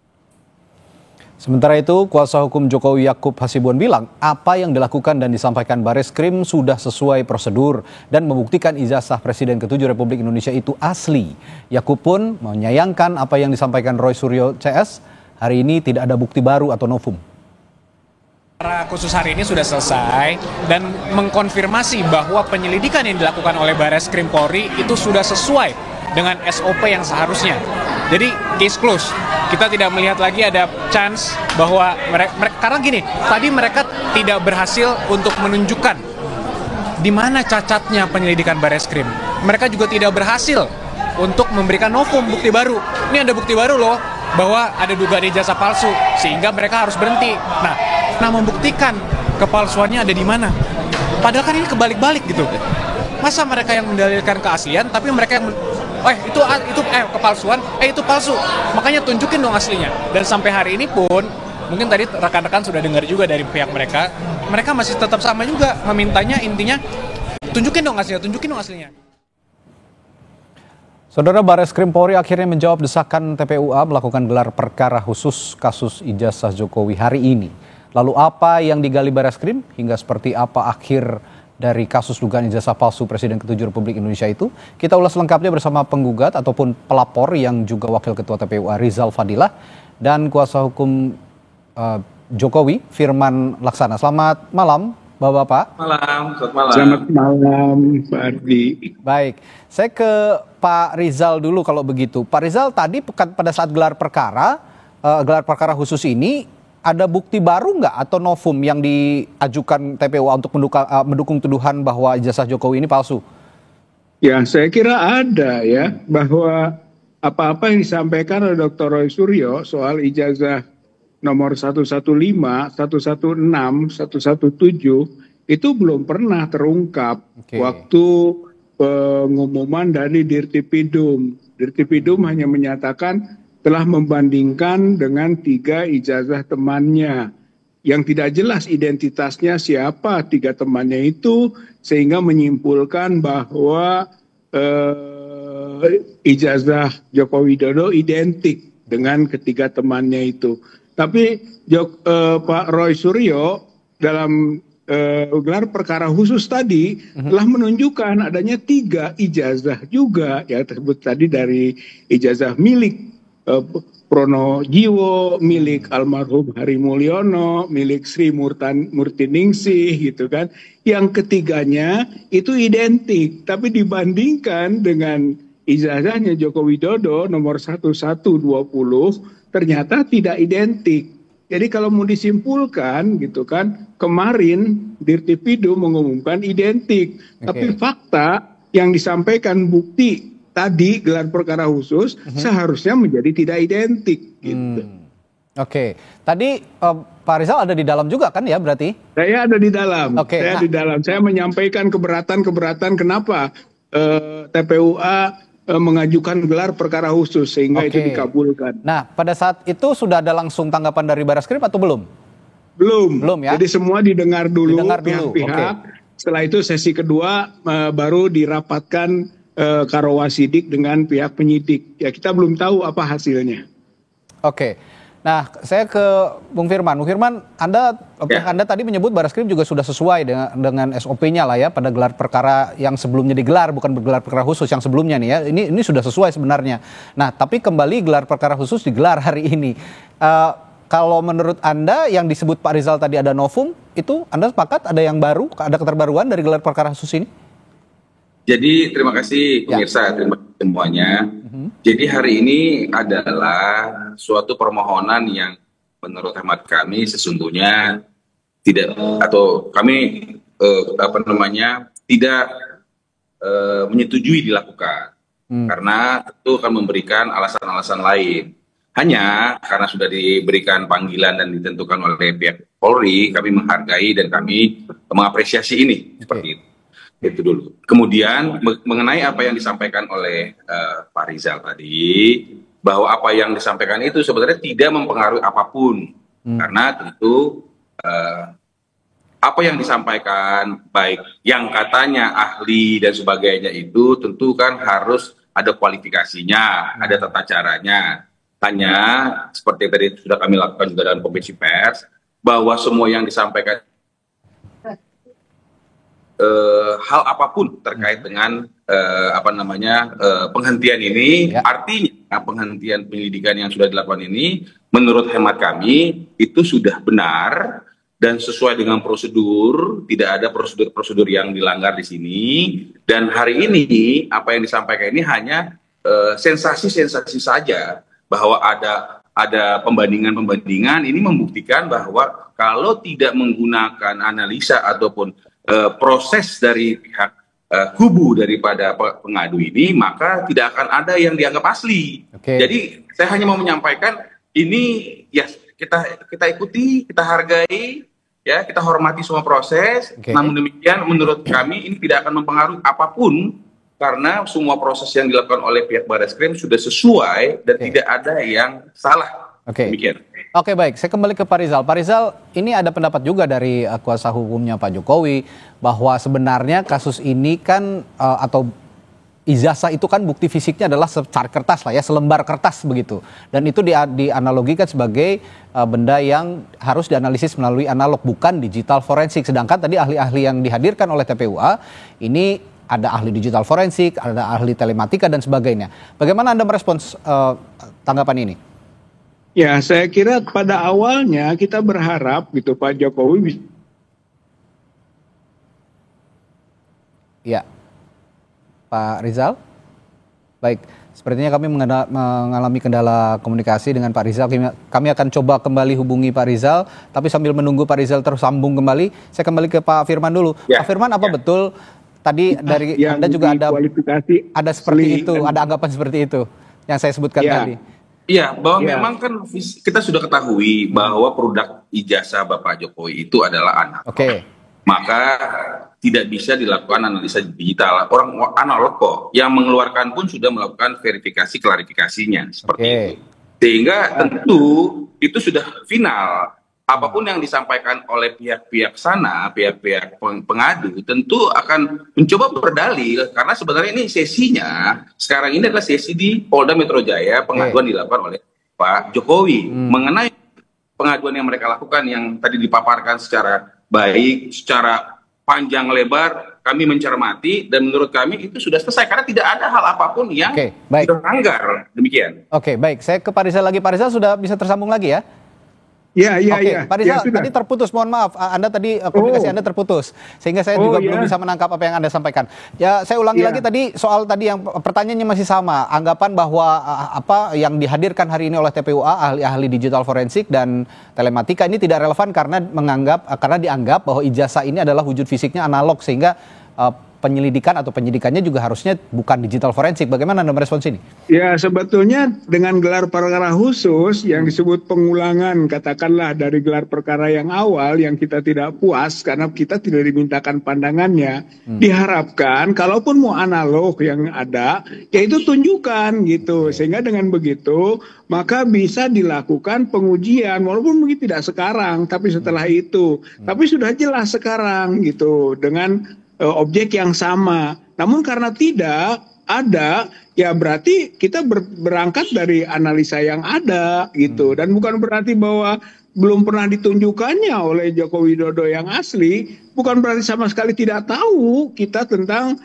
Sementara itu, kuasa hukum Jokowi Yakub Hasibuan bilang apa yang dilakukan dan disampaikan Bareskrim sudah sesuai prosedur dan membuktikan ijazah Presiden ke-7 Republik Indonesia itu asli. Yakub pun menyayangkan apa yang disampaikan Roy Suryo CS, hari ini tidak ada bukti baru atau novum. Perkara khusus hari ini sudah selesai dan mengkonfirmasi bahwa penyelidikan yang dilakukan oleh Bareskrim Polri itu sudah sesuai dengan SOP yang seharusnya. Jadi case close. Kita tidak melihat lagi ada chance bahwa mereka karena gini, tadi mereka tidak berhasil untuk menunjukkan di mana cacatnya penyelidikan Bareskrim. Mereka juga tidak berhasil untuk memberikan novum bukti baru. Ini ada bukti baru loh bahwa ada dugaan ijazah palsu sehingga mereka harus berhenti. Nah membuktikan kepalsuannya ada di mana? Padahal kan ini kebalik-balik gitu. Masa mereka yang mendalilkan keaslian tapi mereka yang itu kepalsuan, itu palsu. Makanya tunjukin dong aslinya. Dan sampai hari ini pun, mungkin tadi rekan-rekan sudah dengar juga dari pihak mereka masih tetap sama juga memintanya, intinya tunjukin dong aslinya. Saudara, Bareskrim Polri akhirnya menjawab desakan TPUA melakukan gelar perkara khusus kasus ijazah Jokowi hari ini. Lalu apa yang digali Bareskrim hingga seperti apa akhir dari kasus dugaan ijazah palsu Presiden ke-7 Republik Indonesia itu? Kita ulas lengkapnya bersama penggugat ataupun pelapor yang juga Wakil Ketua TPUA Rizal Fadilah dan kuasa hukum Jokowi Firman Laksana. Selamat malam Bapak-bapak. Selamat malam Pak Ardi. Baik, saya ke Pak Rizal dulu kalau begitu. Pak Rizal, tadi pada saat gelar perkara khusus ini, ada bukti baru nggak atau novum yang diajukan TPUA untuk mendukung tuduhan bahwa ijazah Jokowi ini palsu? Ya, saya kira ada ya, bahwa apa-apa yang disampaikan oleh Dr. Roy Suryo soal ijazah nomor 115, 116, 117 itu belum pernah terungkap waktu pengumuman dari Dirtipidum. Dirtipidum hanya menyatakan telah membandingkan dengan 3 ijazah temannya yang tidak jelas identitasnya siapa 3 temannya itu, sehingga menyimpulkan bahwa ijazah Joko Widodo identik dengan ketiga temannya itu. Tapi Pak Roy Suryo dalam gelar perkara khusus tadi telah menunjukkan adanya 3 ijazah juga, ya tersebut tadi dari ijazah milik Pronojiwo, milik almarhum Hari Mulyono, milik Sri Murtiningsih gitu kan. Yang ketiganya itu identik, tapi dibandingkan dengan ijazahnya Joko Widodo nomor 1120 ternyata tidak identik. Jadi kalau mau disimpulkan gitu kan, kemarin Dirtipidum mengumumkan identik, tapi fakta yang disampaikan bukti tadi gelar perkara khusus seharusnya menjadi tidak identik gitu. Oke, tadi Pak Rizal ada di dalam juga kan ya berarti? Saya ada di dalam. Oke, Di dalam. Saya menyampaikan keberatan kenapa TPUA mengajukan gelar perkara khusus sehingga itu dikabulkan. Nah, pada saat itu sudah ada langsung tanggapan dari Barreskrim atau belum? Belum ya. Jadi semua didengar dulu pihak-pihak. Setelah itu sesi kedua baru dirapatkan Karawasidik dengan pihak penyidik. Ya kita belum tahu apa hasilnya. Oke. Nah, saya ke Bung Firman. Bung Firman, Anda tadi menyebut Barreskrim juga sudah sesuai dengan SOP-nya lah ya pada gelar perkara yang sebelumnya digelar, bukan gelar perkara khusus yang sebelumnya nih ya. Ini sudah sesuai sebenarnya. Nah, tapi kembali gelar perkara khusus digelar hari ini. Kalau menurut Anda yang disebut Pak Rizal tadi ada novum, itu Anda sepakat ada yang baru, ada keterbaruan dari gelar perkara khusus ini? Jadi terima kasih pemirsa, terima kasih semuanya. Jadi hari ini adalah suatu permohonan yang menurut hemat kami sesungguhnya tidak atau kami tidak menyetujui dilakukan karena itu akan memberikan alasan-alasan lain. Hanya karena sudah diberikan panggilan dan ditentukan oleh pihak Polri, kami menghargai dan kami mengapresiasi ini seperti itu. Itu dulu. Kemudian mengenai apa yang disampaikan oleh Pak Rizal tadi, bahwa apa yang disampaikan itu sebenarnya tidak mempengaruhi apapun, karena tentu apa yang disampaikan baik yang katanya ahli dan sebagainya itu tentu kan harus ada kualifikasinya, ada tata caranya. Hanya seperti tadi sudah kami lakukan juga dalam konferensi pers, bahwa semua yang disampaikan hal apapun terkait dengan penghentian ini, artinya penghentian penyelidikan yang sudah dilakukan ini menurut hemat kami itu sudah benar dan sesuai dengan prosedur, tidak ada prosedur-prosedur yang dilanggar di sini. Dan hari ini apa yang disampaikan ini hanya sensasi-sensasi saja, bahwa ada pembandingan-pembandingan. Ini membuktikan bahwa kalau tidak menggunakan analisa ataupun proses dari pihak kubu daripada pengadu ini, maka tidak akan ada yang dianggap asli. Jadi saya hanya mau menyampaikan ini ya kita ikuti, kita hargai, ya kita hormati semua proses. Namun demikian menurut kami ini tidak akan mempengaruhi apapun karena semua proses yang dilakukan oleh pihak Barreskrim sudah sesuai dan tidak ada yang salah. Demikian. Oke, baik, saya kembali ke Pak Rizal. Pak Rizal, ini ada pendapat juga dari kuasa hukumnya Pak Jokowi bahwa sebenarnya kasus ini kan atau ijazah itu kan bukti fisiknya adalah secar kertas lah ya, selembar kertas begitu. Dan itu dianalogikan sebagai benda yang harus dianalisis melalui analog, bukan digital forensik. Sedangkan tadi ahli-ahli yang dihadirkan oleh TPUA ini ada ahli digital forensik, ada ahli telematika dan sebagainya. Bagaimana Anda merespons tanggapan ini? Ya, saya kira pada awalnya kita berharap gitu Pak Jokowi. Ya, Pak Rizal. Baik, sepertinya kami mengalami kendala komunikasi dengan Pak Rizal. Kami akan coba kembali hubungi Pak Rizal, tapi sambil menunggu Pak Rizal tersambung kembali, saya kembali ke Pak Firman dulu. Pak Firman, apa betul tadi dari Anda juga ada seperti itu, ada anggapan seperti itu yang saya sebutkan tadi? Iya, bahwa memang kan kita sudah ketahui bahwa produk ijazah Bapak Jokowi itu adalah analog. Maka tidak bisa dilakukan analisa digital. Orang analog kok, yang mengeluarkan pun sudah melakukan verifikasi klarifikasinya seperti itu. Sehingga tentu itu sudah final. Apapun yang disampaikan oleh pihak-pihak sana, pihak-pihak pengadu tentu akan mencoba berdalil karena sebenarnya ini sesinya sekarang ini adalah sesi di Polda Metro Jaya, pengaduan dilakukan oleh Pak Jokowi mengenai pengaduan yang mereka lakukan yang tadi dipaparkan secara baik, secara panjang lebar, kami mencermati dan menurut kami itu sudah selesai karena tidak ada hal apapun yang dilanggar. Demikian. Oke, baik. Saya ke Pak Rizal lagi. Pak Rizal sudah bisa tersambung lagi ya? Oke, Pak Rizal, sudah. tadi terputus, mohon maaf, Anda tadi komunikasi Anda terputus, sehingga saya juga belum bisa menangkap apa yang Anda sampaikan. Ya, saya ulangi lagi tadi soal tadi yang pertanyaannya masih sama, anggapan bahwa apa yang dihadirkan hari ini oleh TPUA, ahli-ahli digital forensik dan telematika ini tidak relevan karena dianggap bahwa ijazah ini adalah wujud fisiknya analog, sehingga penyelidikan atau penyidikannya juga harusnya bukan digital forensik. Bagaimana Anda merespons ini? Ya, sebetulnya dengan gelar perkara khusus yang disebut pengulangan, katakanlah dari gelar perkara yang awal yang kita tidak puas karena kita tidak dimintakan pandangannya, diharapkan kalaupun mau analog yang ada, ya itu tunjukkan gitu. Sehingga dengan begitu maka bisa dilakukan pengujian walaupun mungkin tidak sekarang, tapi setelah itu. Tapi sudah jelas sekarang gitu dengan objek yang sama. Namun karena tidak ada, ya berarti kita berangkat dari analisa yang ada gitu. Dan bukan berarti bahwa belum pernah ditunjukkannya oleh Joko Widodo yang asli, bukan berarti sama sekali tidak tahu kita tentang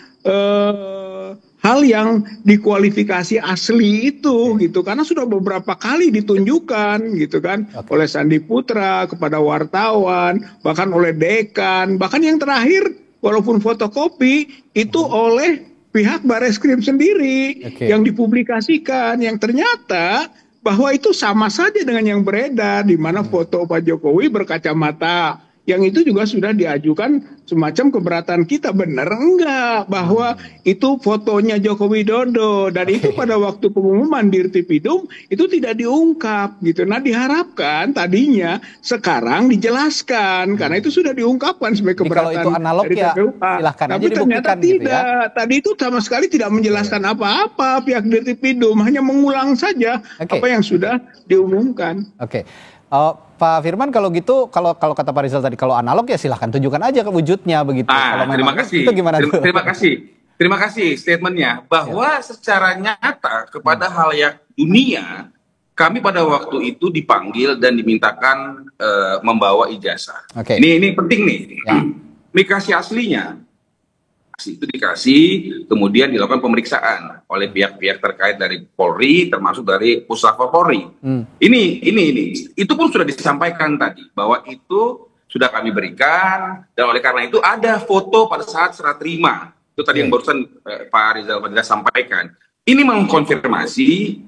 hal yang dikualifikasi asli itu gitu, karena sudah beberapa kali ditunjukkan gitu kan, oleh Sandi Putra kepada wartawan, bahkan oleh dekan, bahkan yang terakhir walaupun fotokopi itu oleh pihak Bareskrim sendiri yang dipublikasikan, yang ternyata bahwa itu sama saja dengan yang beredar, di mana foto Pak Jokowi berkacamata, yang itu juga sudah diajukan semacam keberatan kita. Benar enggak bahwa itu fotonya Joko Widodo, dan itu pada waktu pengumuman Dirtipidum itu tidak diungkap gitu. Nah, diharapkan tadinya sekarang dijelaskan karena itu sudah diungkapkan sebagai keberatan. Kalau itu analog dari ya silahkan aja dibuktikan. Tapi ternyata tidak gitu ya. Tadi itu sama sekali tidak menjelaskan apa-apa pihak Dirtipidum, hanya mengulang saja apa yang sudah diumumkan. Pak Firman, kalau gitu, kalau kata Pak Rizal tadi, kalau analog ya silahkan tunjukkan aja ke wujudnya begitu. Kalau terima kasih. Itu gimana? Terima kasih statementnya bahwa secara nyata kepada halayak dunia, kami pada waktu itu dipanggil dan dimintakan membawa ijazah. Ini penting nih. Dikasih aslinya. Itu dikasih, kemudian dilakukan pemeriksaan oleh pihak-pihak terkait dari Polri, termasuk dari Puslap Polri. Ini itu pun sudah disampaikan tadi bahwa itu sudah kami berikan, dan oleh karena itu ada foto pada saat serah terima. Itu tadi yang barusan Pak Rizal sampaikan. Ini mengkonfirmasi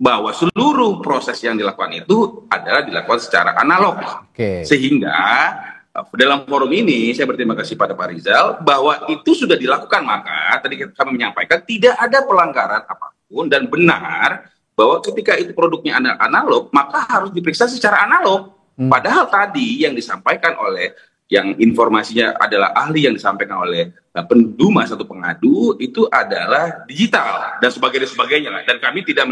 bahwa seluruh proses yang dilakukan itu adalah dilakukan secara analog, sehingga dalam forum ini saya berterima kasih pada Pak Rizal bahwa itu sudah dilakukan, maka tadi kami menyampaikan tidak ada pelanggaran apapun dan benar bahwa ketika itu produknya analog maka harus diperiksa secara analog. Padahal tadi yang disampaikan oleh yang informasinya adalah ahli yang disampaikan oleh pendumas atau pengadu itu adalah digital dan sebagainya lah. Dan kami tidak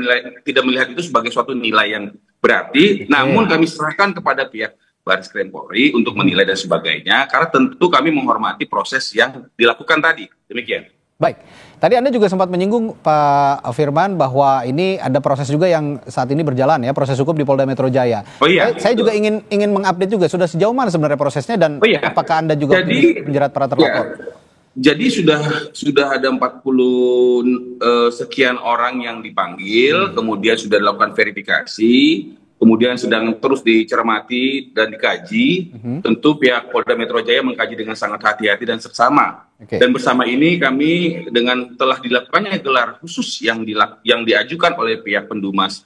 melihat itu sebagai suatu nilai yang berarti, namun kami serahkan kepada pihak Bareskrim Polri untuk menilai dan sebagainya, karena tentu kami menghormati proses yang dilakukan tadi. Demikian. Baik, tadi Anda juga sempat menyinggung Pak Firman bahwa ini ada proses juga yang saat ini berjalan ya, proses hukum di Polda Metro Jaya. Saya juga ingin mengupdate juga, sudah sejauh mana sebenarnya prosesnya dan apakah Anda juga menjerat para terlapor? Jadi sudah ada 40 sekian orang yang dipanggil, kemudian sudah dilakukan verifikasi, kemudian sedang terus dicermati dan dikaji. Tentu pihak Polda Metro Jaya mengkaji dengan sangat hati-hati dan seksama. Dan bersama ini kami dengan telah dilakukannya gelar khusus yang diajukan oleh pihak pendumas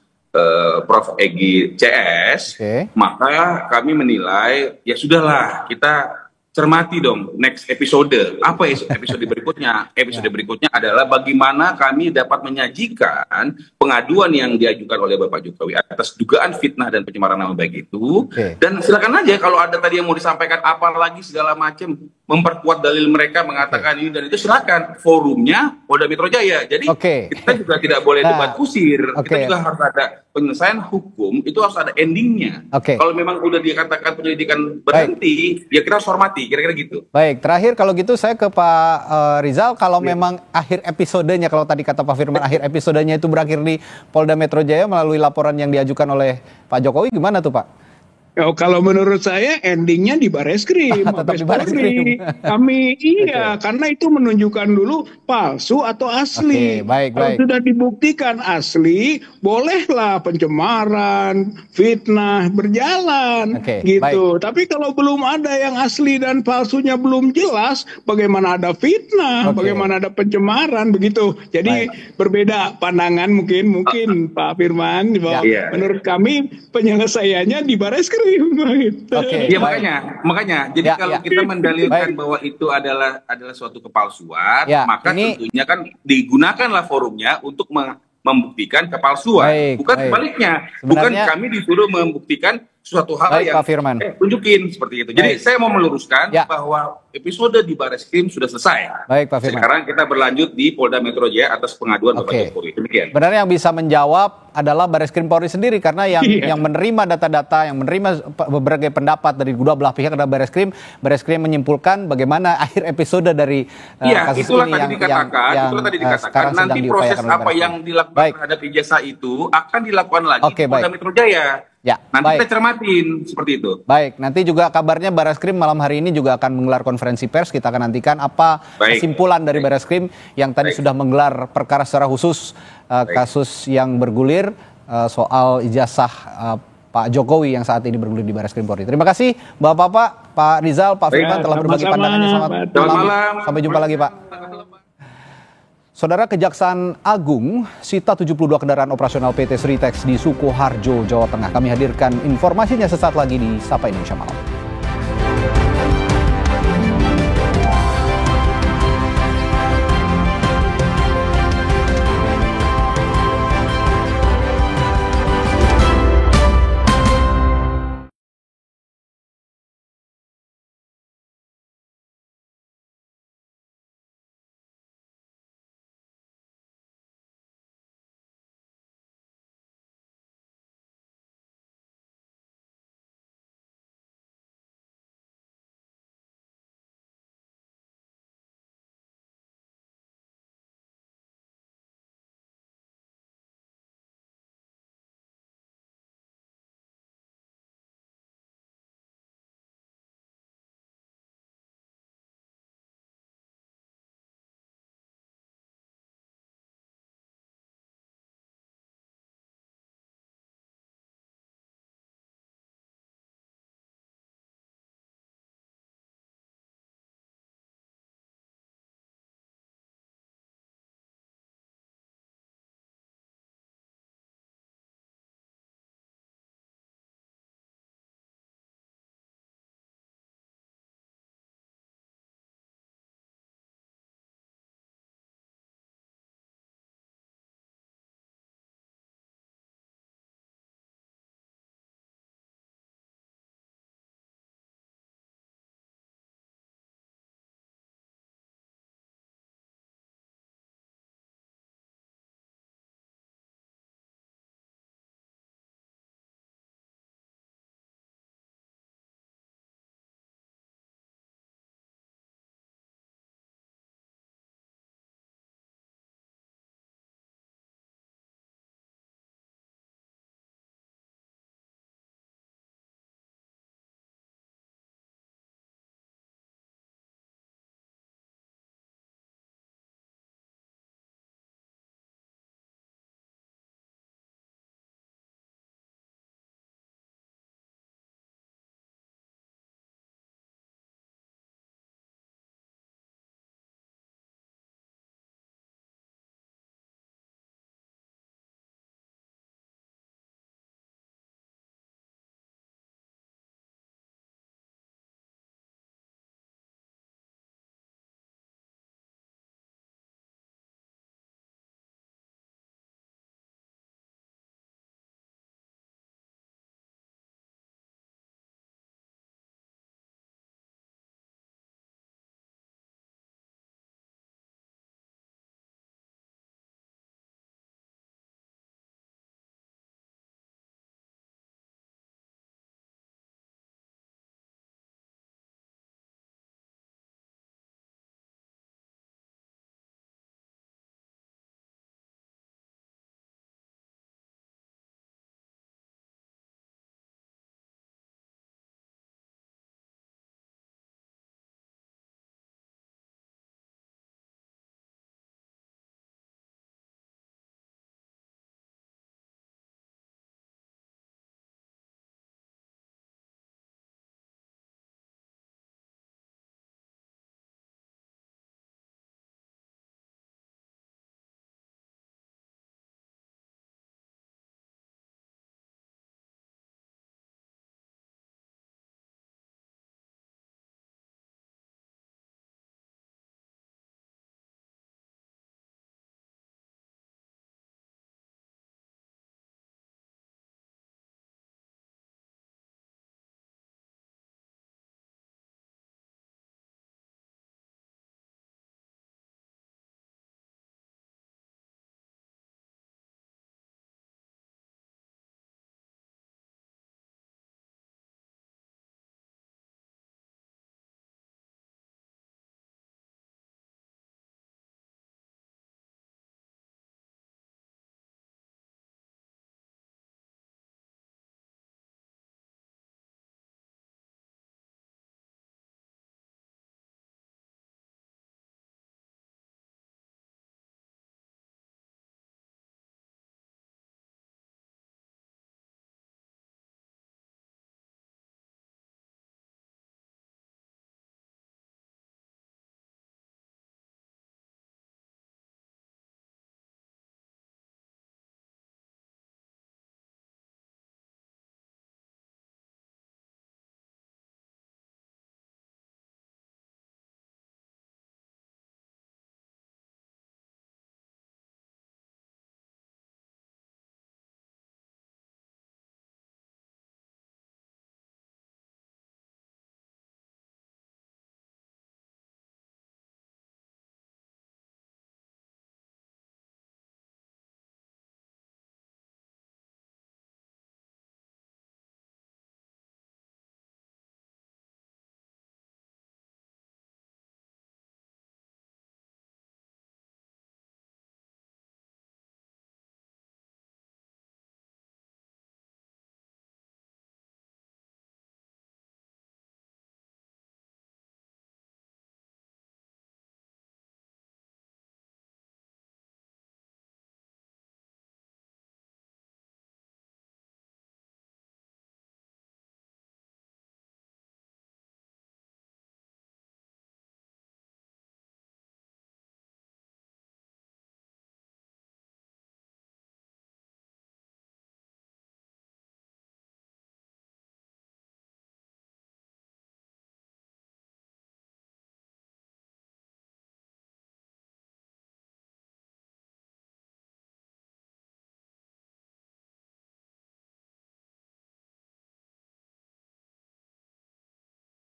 Prof. Egy CS, maka kami menilai ya sudahlah, kita cermati dong next episode. Apa episode berikutnya? Episode berikutnya adalah bagaimana kami dapat menyajikan pengaduan yang diajukan oleh Bapak Jokowi atas dugaan fitnah dan pencemaran nama baik itu. Dan silakan aja kalau ada tadi yang mau disampaikan apa lagi segala macam, memperkuat dalil mereka mengatakan ini dan itu, silakan. Forumnya Polda Metro Jaya. Jadi kita juga tidak boleh debat kusir. Kita juga harus ada penyelesaian hukum, itu harus ada endingnya. Kalau memang udah dikatakan penyelidikan berhenti, ya kita harus hormati. Kira-kira gitu. Baik, terakhir kalau gitu saya ke Pak Rizal, kalau memang akhir episodenya, kalau tadi kata Pak Firman, akhir episodenya itu berakhir di Polda Metro Jaya melalui laporan yang diajukan oleh Pak Jokowi, gimana tuh Pak? Kalau menurut saya endingnya di Bareskrim, Tetap di Mabes Bareskrim. Polri. Kami iya, karena itu menunjukkan dulu palsu atau asli. Oke, baik, Kalau baik. sudah dibuktikan asli, bolehlah pencemaran, fitnah berjalan Oke, gitu. Tapi kalau belum ada yang asli dan palsunya belum jelas, bagaimana ada fitnah, Oke. bagaimana ada pencemaran begitu. Jadi berbeda pandangan mungkin Pak Firman bahwa Ya. menurut kami penyelesaiannya di Bareskrim gitu. Ya makanya jadi kalau kita mendalilkan bahwa itu adalah suatu kepalsuan, Ya, maka tentunya kan digunakanlah forumnya untuk membuktikan kepalsuan, bukan sebaliknya. Bukan kami disuruh membuktikan suatu hal yang Pak Firman. tunjukin seperti itu. Jadi saya mau meluruskan bahwa episode di Bareskrim sudah selesai. Baik, Pak Firman. Sekarang kita berlanjut di Polda Metro Jaya atas pengaduan Bapak Jokowi. Demikian. Sebenarnya yang bisa menjawab adalah Bareskrim Polri sendiri karena yang menerima data-data, yang menerima berbagai pendapat dari kedua belah pihak adalah Bareskrim. Bareskrim menyimpulkan bagaimana akhir episode dari kasus itulah ini tadi dikatakan, sekarang sedang nanti proses diupayakan oleh apa Bareskrim. yang dilakukan terhadap ijazah itu akan dilakukan lagi di Polda Metro Jaya. Ya, nanti kita cermatin seperti itu. Baik, nanti juga kabarnya Bareskrim malam hari ini juga akan menggelar konferensi pers. Kita akan nantikan apa kesimpulan dari Bareskrim yang tadi sudah menggelar perkara secara khusus kasus yang bergulir soal ijazah Pak Jokowi yang saat ini bergulir di Bareskrim Polri. Terima kasih Bapak-bapak, Pak Rizal, Pak Firman telah berbagi pandangannya. Selamat malam. Sampai jumpa lagi, Pak. Saudara, Kejaksaan Agung sita 72 kendaraan operasional PT Sritex di Sukoharjo, Jawa Tengah. Kami hadirkan informasinya sesaat lagi di Sapa Indonesia Malam.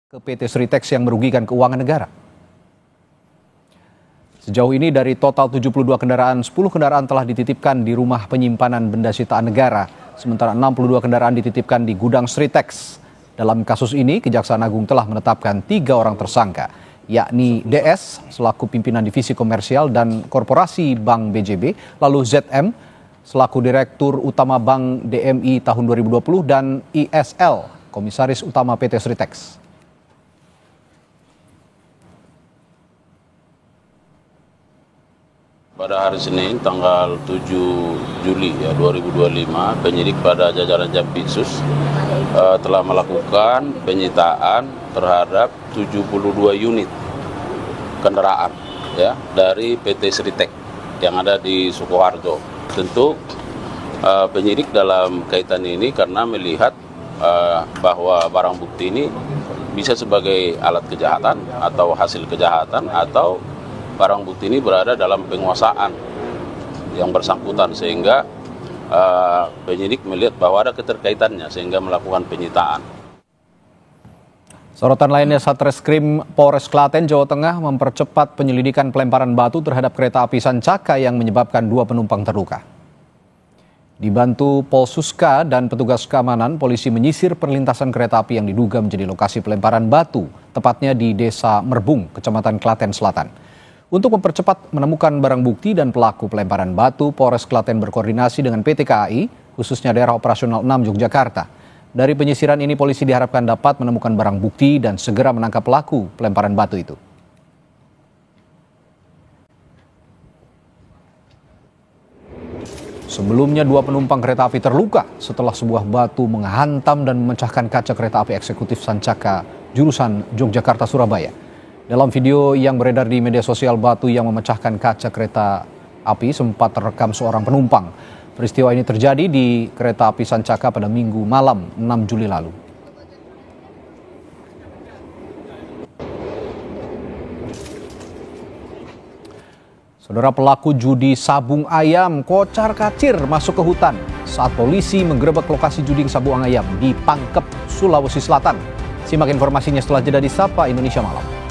ke PT Sritex yang merugikan keuangan negara. Sejauh ini dari total 72 kendaraan, 10 kendaraan telah dititipkan di rumah penyimpanan benda sitaan negara, sementara 62 kendaraan dititipkan di gudang Sritex. Dalam kasus ini, Kejaksaan Agung telah menetapkan 3 orang tersangka, yakni DS selaku pimpinan divisi komersial dan korporasi Bank BJB, lalu ZM selaku Direktur Utama Bank DMI tahun 2020 dan ISL, Komisaris Utama PT Sritex. Pada hari Senin tanggal 7 Juli 2025, penyidik pada jajaran Jampitsus telah melakukan penyitaan terhadap 72 unit kendaraan dari PT Sritex yang ada di Sukoharjo. Tentu penyidik dalam kaitan ini karena melihat bahwa barang bukti ini bisa sebagai alat kejahatan atau hasil kejahatan atau barang bukti ini berada dalam penguasaan yang bersangkutan sehingga penyidik melihat bahwa ada keterkaitannya sehingga melakukan penyitaan. Sorotan lainnya, Satreskrim Polres Klaten, Jawa Tengah mempercepat penyelidikan pelemparan batu terhadap kereta api Sancaka yang menyebabkan 2 penumpang terluka. Dibantu Polsuska dan petugas keamanan, polisi menyisir perlintasan kereta api yang diduga menjadi lokasi pelemparan batu, tepatnya di Desa Merbung, Kecamatan Klaten Selatan. Untuk mempercepat menemukan barang bukti dan pelaku pelemparan batu, Polres Klaten berkoordinasi dengan PT KAI, khususnya Daerah Operasional 6 Yogyakarta. Dari penyisiran ini, polisi diharapkan dapat menemukan barang bukti dan segera menangkap pelaku pelemparan batu itu. Sebelumnya 2 penumpang kereta api terluka setelah sebuah batu menghantam dan memecahkan kaca kereta api eksekutif Sancaka jurusan Yogyakarta-Surabaya. Dalam video yang beredar di media sosial, batu yang memecahkan kaca kereta api sempat terekam seorang penumpang. Peristiwa ini terjadi di kereta api Sancaka pada Minggu malam 6 Juli lalu. Saudara, pelaku judi sabung ayam kocar-kacir masuk ke hutan saat polisi menggerebek lokasi judi sabung ayam di Pangkep, Sulawesi Selatan. Simak informasinya setelah jeda di Sapa Indonesia Malam.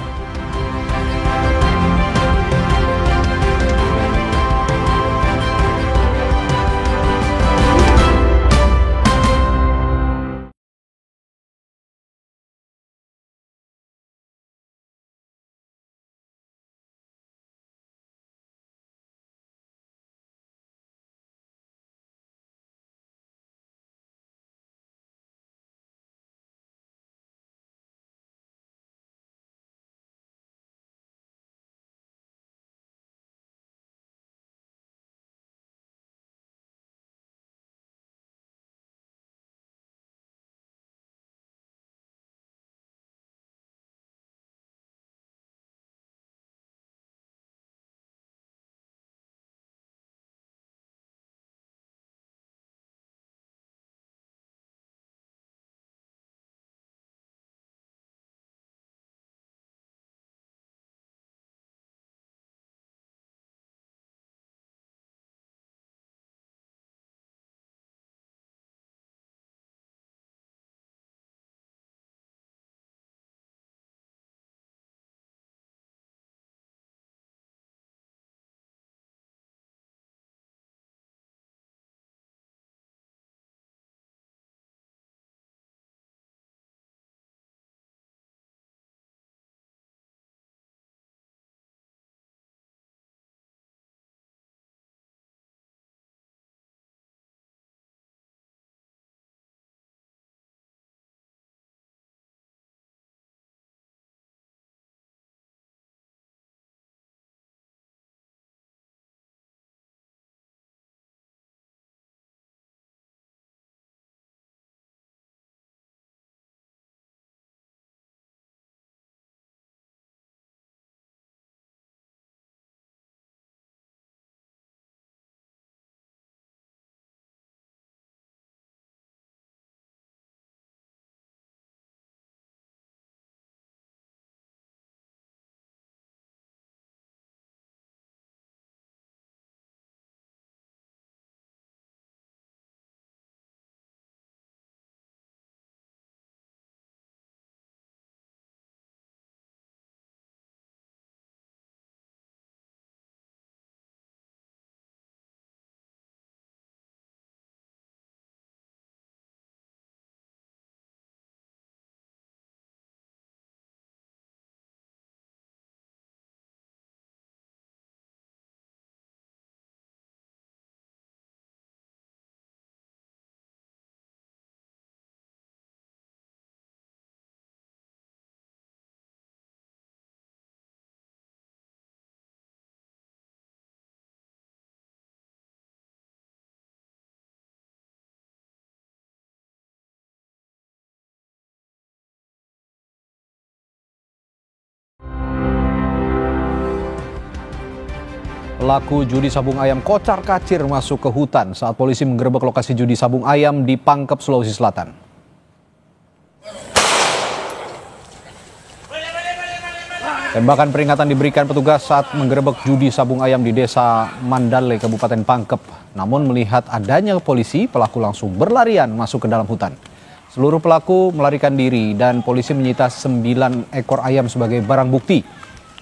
Pelaku judi sabung ayam kocar-kacir masuk ke hutan saat polisi menggerebek lokasi judi sabung ayam di Pangkep, Sulawesi Selatan. Tembakan peringatan diberikan petugas saat menggerebek judi sabung ayam di Desa Mandale, Kabupaten Pangkep. Namun melihat adanya polisi, pelaku langsung berlarian masuk ke dalam hutan. Seluruh pelaku melarikan diri dan polisi menyita 9 ekor ayam sebagai barang bukti.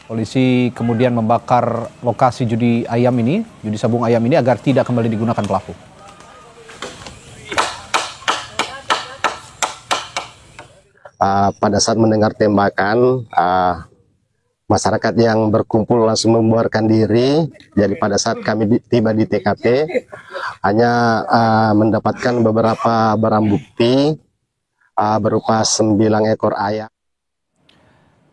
Polisi kemudian membakar lokasi judi sabung ayam ini agar tidak kembali digunakan pelaku. Pada saat mendengar tembakan, masyarakat yang berkumpul langsung membuarkan diri. Jadi pada saat kami tiba di TKP, hanya mendapatkan beberapa barang bukti berupa 9 ekor ayam.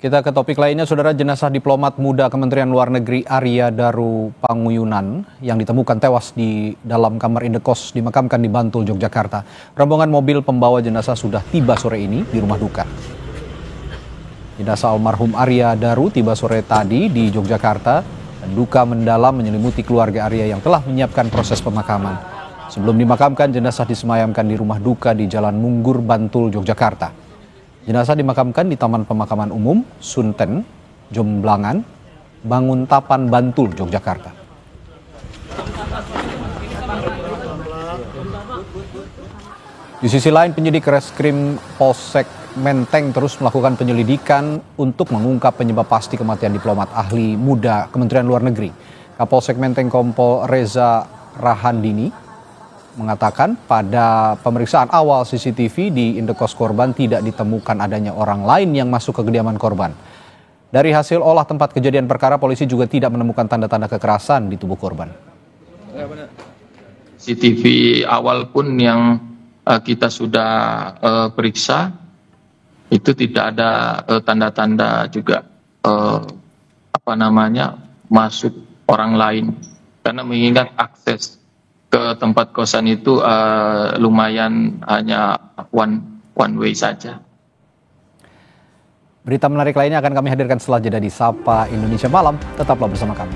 Kita ke topik lainnya, saudara. Jenazah diplomat muda Kementerian Luar Negeri Arya Daru Panguyunan yang ditemukan tewas di dalam kamar indekos dimakamkan di Bantul, Yogyakarta. Rombongan mobil pembawa jenazah sudah tiba sore ini di rumah duka. Jenazah almarhum Arya Daru tiba sore tadi di Yogyakarta dan duka mendalam menyelimuti keluarga Arya yang telah menyiapkan proses pemakaman. Sebelum dimakamkan, jenazah disemayamkan di rumah duka di Jalan Munggur, Bantul, Yogyakarta. Jenazah dimakamkan di Taman Pemakaman Umum Sunten, Jomblangan, Banguntapan, Bantul, Yogyakarta. Di sisi lain, penyidik Reskrim Polsek Menteng terus melakukan penyelidikan untuk mengungkap penyebab pasti kematian diplomat ahli muda Kementerian Luar Negeri. Kapolsek Menteng Kompol Reza Rahandini mengatakan pada pemeriksaan awal CCTV di indekos korban tidak ditemukan adanya orang lain yang masuk ke kediaman korban. Dari hasil olah tempat kejadian perkara, polisi juga tidak menemukan tanda-tanda kekerasan di tubuh korban. CCTV awal pun yang kita sudah periksa, itu tidak ada tanda-tanda juga masuk orang lain, karena mengingat akses ke tempat kosan itu lumayan hanya one way saja. Berita menarik lainnya akan kami hadirkan setelah jeda di Sapa Indonesia Malam. Tetaplah bersama kami.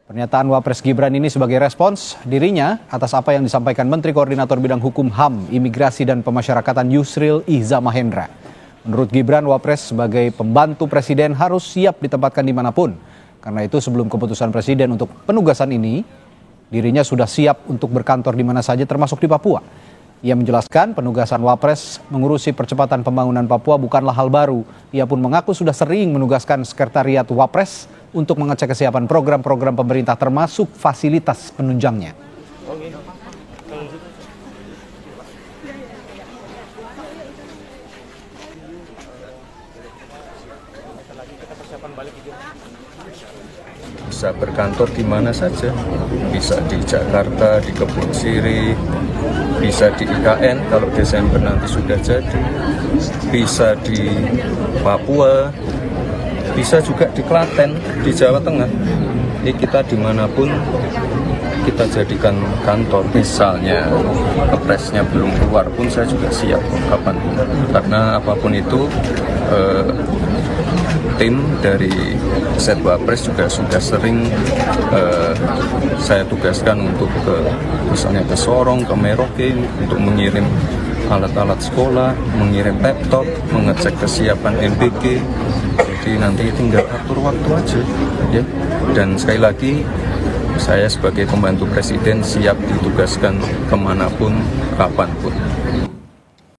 Pernyataan Wapres Gibran ini sebagai respons dirinya atas apa yang disampaikan Menteri Koordinator Bidang Hukum HAM, Imigrasi dan Pemasyarakatan Yusril Ihza Mahendra. Menurut Gibran, Wapres sebagai pembantu Presiden harus siap ditempatkan dimanapun. Karena itu sebelum keputusan Presiden untuk penugasan ini, dirinya sudah siap untuk berkantor di mana saja termasuk di Papua. Ia menjelaskan penugasan Wapres mengurusi percepatan pembangunan Papua bukanlah hal baru. Ia pun mengaku sudah sering menugaskan Sekretariat Wapres untuk mengecek kesiapan program-program pemerintah termasuk fasilitas penunjangnya. Bisa berkantor di mana saja, bisa di Jakarta, di Kebun Sirih, bisa di IKN kalau Desember nanti sudah jadi, bisa di Papua, bisa juga di Klaten, di Jawa Tengah. Jadi kita dimanapun kita jadikan kantor. Misalnya kepresnya belum keluar pun saya juga siap kapanpun. Karena apapun itu tim dari Setwapres juga sudah sering saya tugaskan untuk misalnya ke Sorong, ke Merauke untuk mengirim alat-alat sekolah, mengirim laptop, mengecek kesiapan MBG. Jadi nanti tinggal atur waktu aja, ya. Dan sekali lagi saya sebagai pembantu Presiden siap ditugaskan kemanapun, kapanpun.